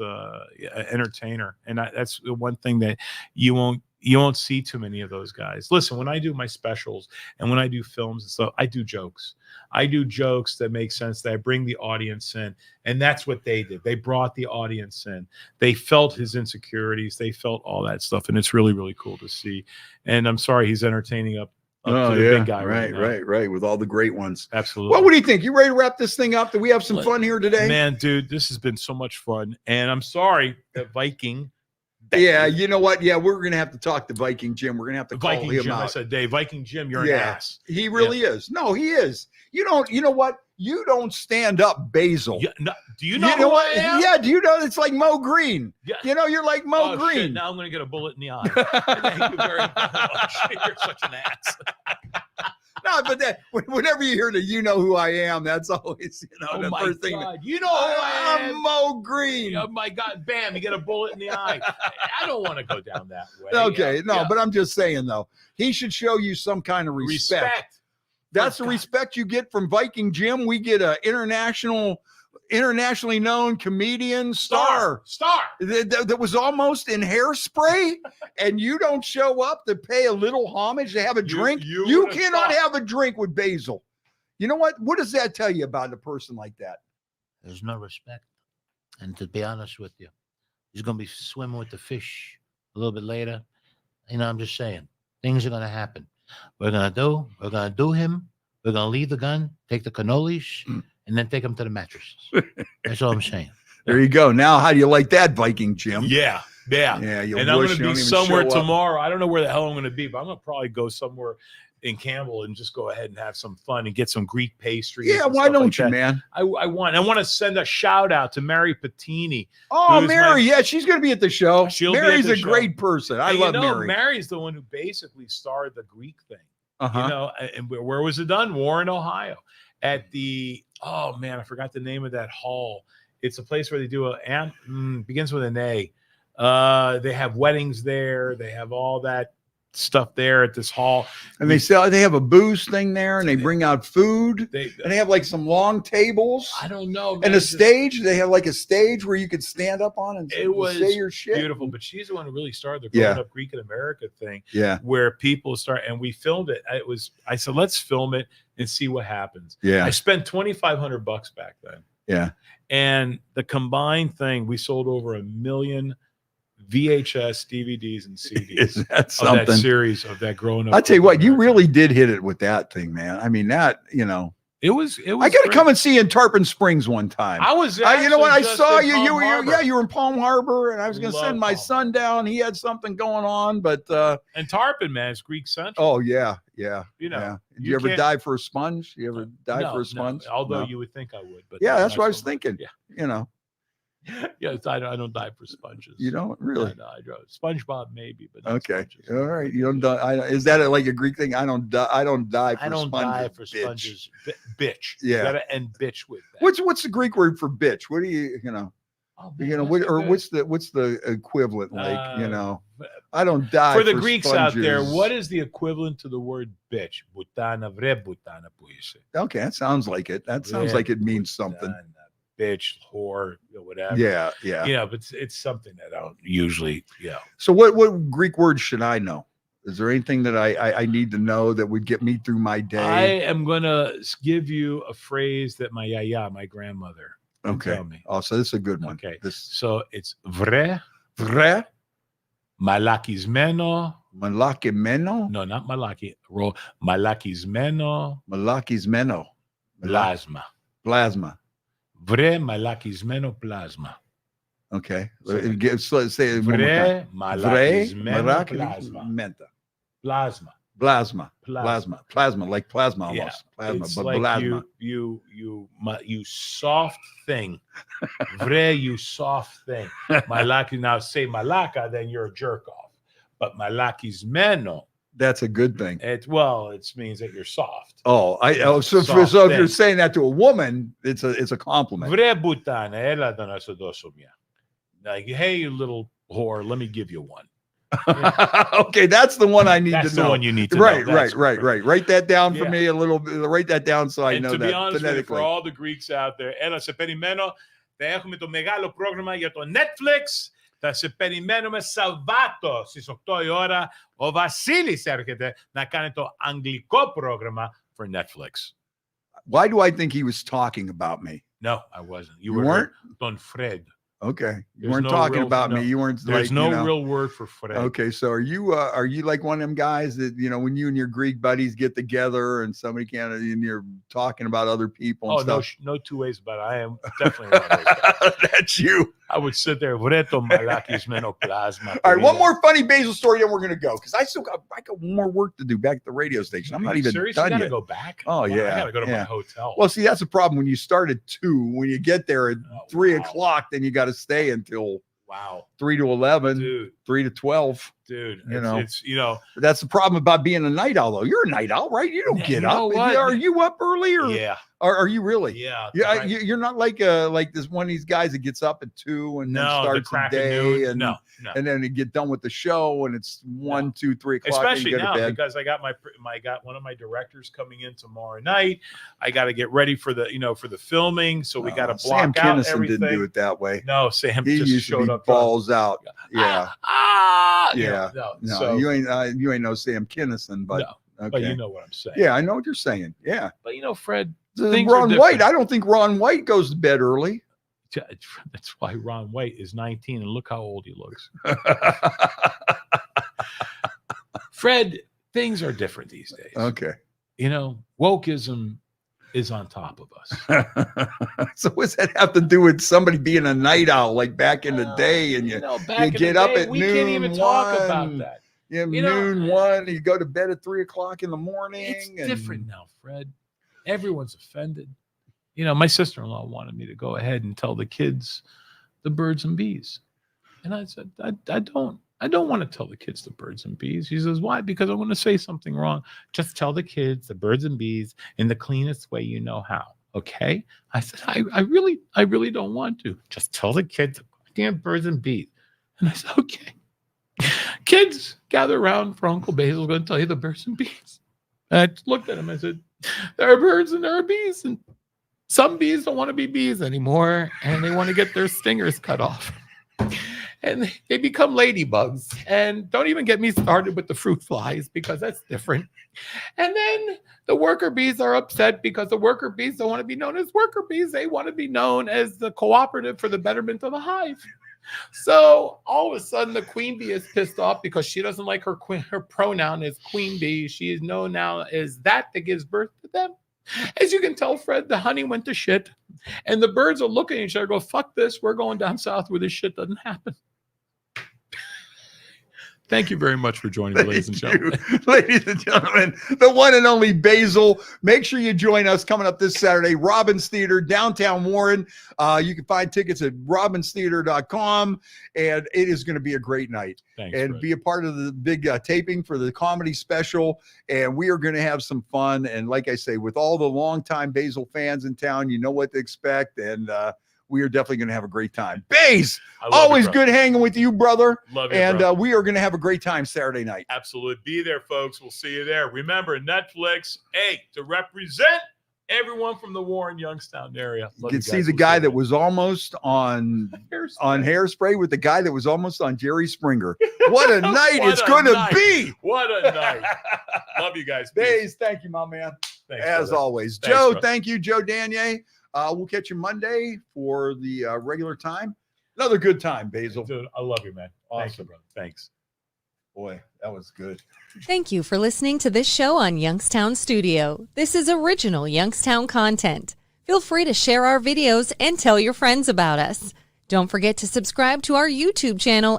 entertainer. And that's the one thing that you won't see too many of those guys. Listen, when I do my specials and when I do films and stuff, I do jokes. I do jokes that make sense, that I bring the audience in. And that's what they did. They brought the audience in. They felt his insecurities. They felt all that stuff. And it's really, really cool to see. And I'm sorry he's entertaining up to the big guy. Right. With all the great ones. Absolutely. Well, what do you think? You ready to wrap this thing up? Do we have some fun here today? Man, dude, this has been so much fun. And I'm sorry that Viking. Yeah, you know what? Yeah, we're gonna have to talk to Viking Jim. We're gonna have to call Viking him Jim. out. I said, Dave, Viking Jim, you're an ass. He really is. No, he is. You know what? You don't stand up, Basile. Yeah, no, do you know, what? Yeah, do you know it's like Mo Green? Yeah. You're like Mo Green. Shit, now I'm gonna get a bullet in the eye. Thank you very much. You're such an ass. No, but that whenever you hear the "you know who I am," that's always the first thing. You know who I am. I'm Mo Green. Oh my God! Bam! You get a bullet in the eye. I don't want to go down that way. Okay, but I'm just saying though, he should show you some kind of respect. That's the respect you get from Viking Jim. We get a internationally known comedian star that was almost in Hairspray, and you don't show up to pay a little homage, to have a drink. You cannot have a drink with Basile. You know what does that tell you about a person like that? There's no respect. And to be honest with you, he's going to be swimming with the fish a little bit later. I'm just saying, things are going to happen. We're going to do him. We're going to leave the gun, take the cannolis, and then take them to the mattresses. That's all I'm saying. There you go. Now, how do you like that, Viking Jim? Yeah. And I'm going to be somewhere tomorrow. I don't know where the hell I'm going to be, but I'm going to probably go somewhere in Campbell and just go ahead and have some fun and get some Greek pastry. Yeah, why don't you, man? I want to send a shout out to Mary Patini. Oh, Mary, she's going to be at the show. Mary's a great person. I love Mary. Mary's the one who basically started the Greek thing. And where was it done? Warren, Ohio, at the I forgot the name of that hall. It's a place where they do begins with an A. They have weddings there. They have all that stuff there at this hall, and they have a booze thing there, and they bring out food, and they have like some long tables. I don't know, man. And a stage. They have like a stage where you could stand up on and say your shit. Beautiful. But she's the one who really started the growing up Greek in America thing. Yeah, where people start, and we filmed it. I said, let's film it and see what happens. Yeah, I spent $2,500 back then. Yeah, and the combined thing, we sold over 1 million VHS, DVDs, and CDs. Is that something? Of that series of that growing up. I tell you what, you really did hit it with that thing, man. I mean, that it was. I got to come and see you in Tarpon Springs one time. I was. You know what? I saw you. You were in Palm Harbor, and I was going to send my son down. He had something going on, but and Tarpon, man, it's Greek Central. Oh yeah. Did you ever dive for a sponge? You ever dive for a sponge? No, although you would think I would, but that's what I was thinking. Yeah. Yes, I don't dive for sponges. You don't really? No, I don't. SpongeBob maybe, but okay. Sponges. All right. You don't die. Is that like a Greek thing? I don't dive for I don't sponges. dive for sponges. Bitch. Yeah. You gotta end bitch with that. What's the Greek word for bitch? What do you what's the equivalent like? I don't dive for the for Greeks sponges. out there. What is the equivalent to the word bitch? Butana vre butana puise. Okay, that sounds like it. That sounds like it means something. Bitch, whore, whatever. Yeah. But it's something that I don't usually. So what Greek words should I know? Is there anything that I need to know that would get me through my day? I am gonna give you a phrase that my yaya, my grandmother, tell me. Oh, so this is a good one. Okay. So it's vre, malakismeno. Malakimeno? No, not malaki. Roll malakismeno. Malakismeno. Plasma. Plasma. Vre malakismeno plasma. Okay. Let's say it one more Vre time. malakizmeno Plasma. plasma. Plasma, like plasma almost. Yeah, Plasma, it's but like plasma. you soft thing. Vre, you soft thing. Malaki, now say malaka, then you're a jerk off. But malakizmeno, That's a good thing. it means that you're soft. So if you're saying that to a woman, it's a compliment. Vre butana, ela donasodosomia. Like, hey, you little whore, let me give you one. Okay, that's the one I need That's to the know. one you need to right, know. right. Write that down for Yeah. me a little bit. Write that down so I And know to that be honest with you, for phonetically. all the Greeks out there, έλα σε περιμένω, θα έχουμε το μεγάλο πρόγραμμα για το Netflix. Θα σε περιμένουμε Σαββάτο στις 8 η ώρα. Ο Βασίλης έρχεται να κάνει το αγγλικό πρόγραμμα for Netflix. Why do I think he was talking about me? No, I wasn't. You weren't? Don Fred. Okay, you There's weren't no talking real- about no. me. You weren't There's like, no you know. real word for Fred. Okay, so are you like one of them guys that, you know, when you and your Greek buddies get together and somebody can't, and you're talking about other people and Oh, stuff? no two ways about it. I am definitely one of those guys. That's you. I would sit there. Vreto malakis menoplasma. All right, one more funny Basile story, then we're gonna go because I got more work to do back at the radio station. I'm not even serious. done You gotta yet. go back. Oh, Wow, yeah, I gotta go to yeah. my hotel. Well, see, that's the problem when you start at 2. When you get there at 3 wow. o'clock, then you got to stay until Wow, 3 to 11, dude, 3 to 12. dude. You It's, know. it's you know, But that's the problem about being a night owl, though. You're a night owl, right? You don't Yeah, get you know up. what? Are you up early or yeah, are you really? yeah. Yeah, right. you're not like this one of these guys that gets up at 2 and then No, the starts the crack of day noon. and No. and then you get done with the show and it's 1, 2, 3 o'clock. Especially and you go now to bed. because I got got one of my directors coming in tomorrow night. I got to get ready for the for the filming, so we got to block Sam out Kinison everything. didn't do it that way. No, Sam He just used to showed be up. balls out. Yeah, Yeah. no, So, you ain't no Sam Kinison, but no, okay. but you know what I'm saying. Yeah, I know what you're saying. Yeah, But Fred, things are Ron different. White. I don't think Ron White goes to bed early. That's why Ron White is 19 and look how old he looks. Fred, things are different these days. Okay. Wokeism is on top of us. So what's that have to do with somebody being a night owl like back in the day? And you back in get the up day, at we noon, can't even talk 1, about that. Yeah, You know, noon 1. You go to bed at 3 o'clock in the morning. It's and- different now, Fred. Everyone's offended. My sister-in-law wanted me to go ahead and tell the kids the birds and bees. And I said, I don't want to tell the kids the birds and bees. She says, why? Because I want to say something wrong. Just tell the kids the birds and bees in the cleanest way you know how. Okay? I said, I really don't want to. Just tell the kids the damn birds and bees. And I said, okay. Kids, gather around for Uncle Basil's going to tell you the birds and bees. And I looked at him. I said, there are birds and there are bees. And some bees don't want to be bees anymore. And they want to get their stingers cut off. And they become ladybugs. And don't even get me started with the fruit flies because that's different. And then the worker bees are upset because the worker bees don't want to be known as worker bees. They want to be known as the cooperative for the betterment of the hive. So all of a sudden the queen bee is pissed off because she doesn't like her pronoun is queen bee. She is known now as that gives birth to them. As you can tell, Fred, the honey went to shit. And the birds are looking at each other, go, fuck this. We're going down south where this shit doesn't happen. Thank you very much for joining me, ladies and gentlemen. Ladies and gentlemen, the one and only Basile. Make sure you join us coming up this Saturday, Robbins Theater, downtown Warren. You can find tickets at robbinstheater.com, and it is going to be a great night. Thanks, and Fred. be a part of the big taping for the comedy special. And we are going to have some fun. And like I say, with all the longtime Basile fans in town, you know what to expect. And we are definitely going to have a great time. Baze, always good hanging with you, brother. Love you, and brother. we are going to have a great time Saturday night. Absolutely. Be there, folks. We'll see you there. Remember, Netflix, to represent everyone from the Warren Youngstown area. You can see the guy that was almost on Hairspray with the guy that was almost on Jerry Springer. What a night it's going to be. What a night. Love you guys. Baze, thank you, my man. Thanks, as brother. always. Thanks, Joe, brother. thank you. Joe Danier. We'll catch you Monday for the regular time. Another good time, Basile. Dude, I love you, man. Awesome. Thank you, brother. Thanks. Boy, that was good. Thank you for listening to this show on Youngstown Studio. This is original Youngstown content. Feel free to share our videos and tell your friends about us. Don't forget to subscribe to our YouTube channel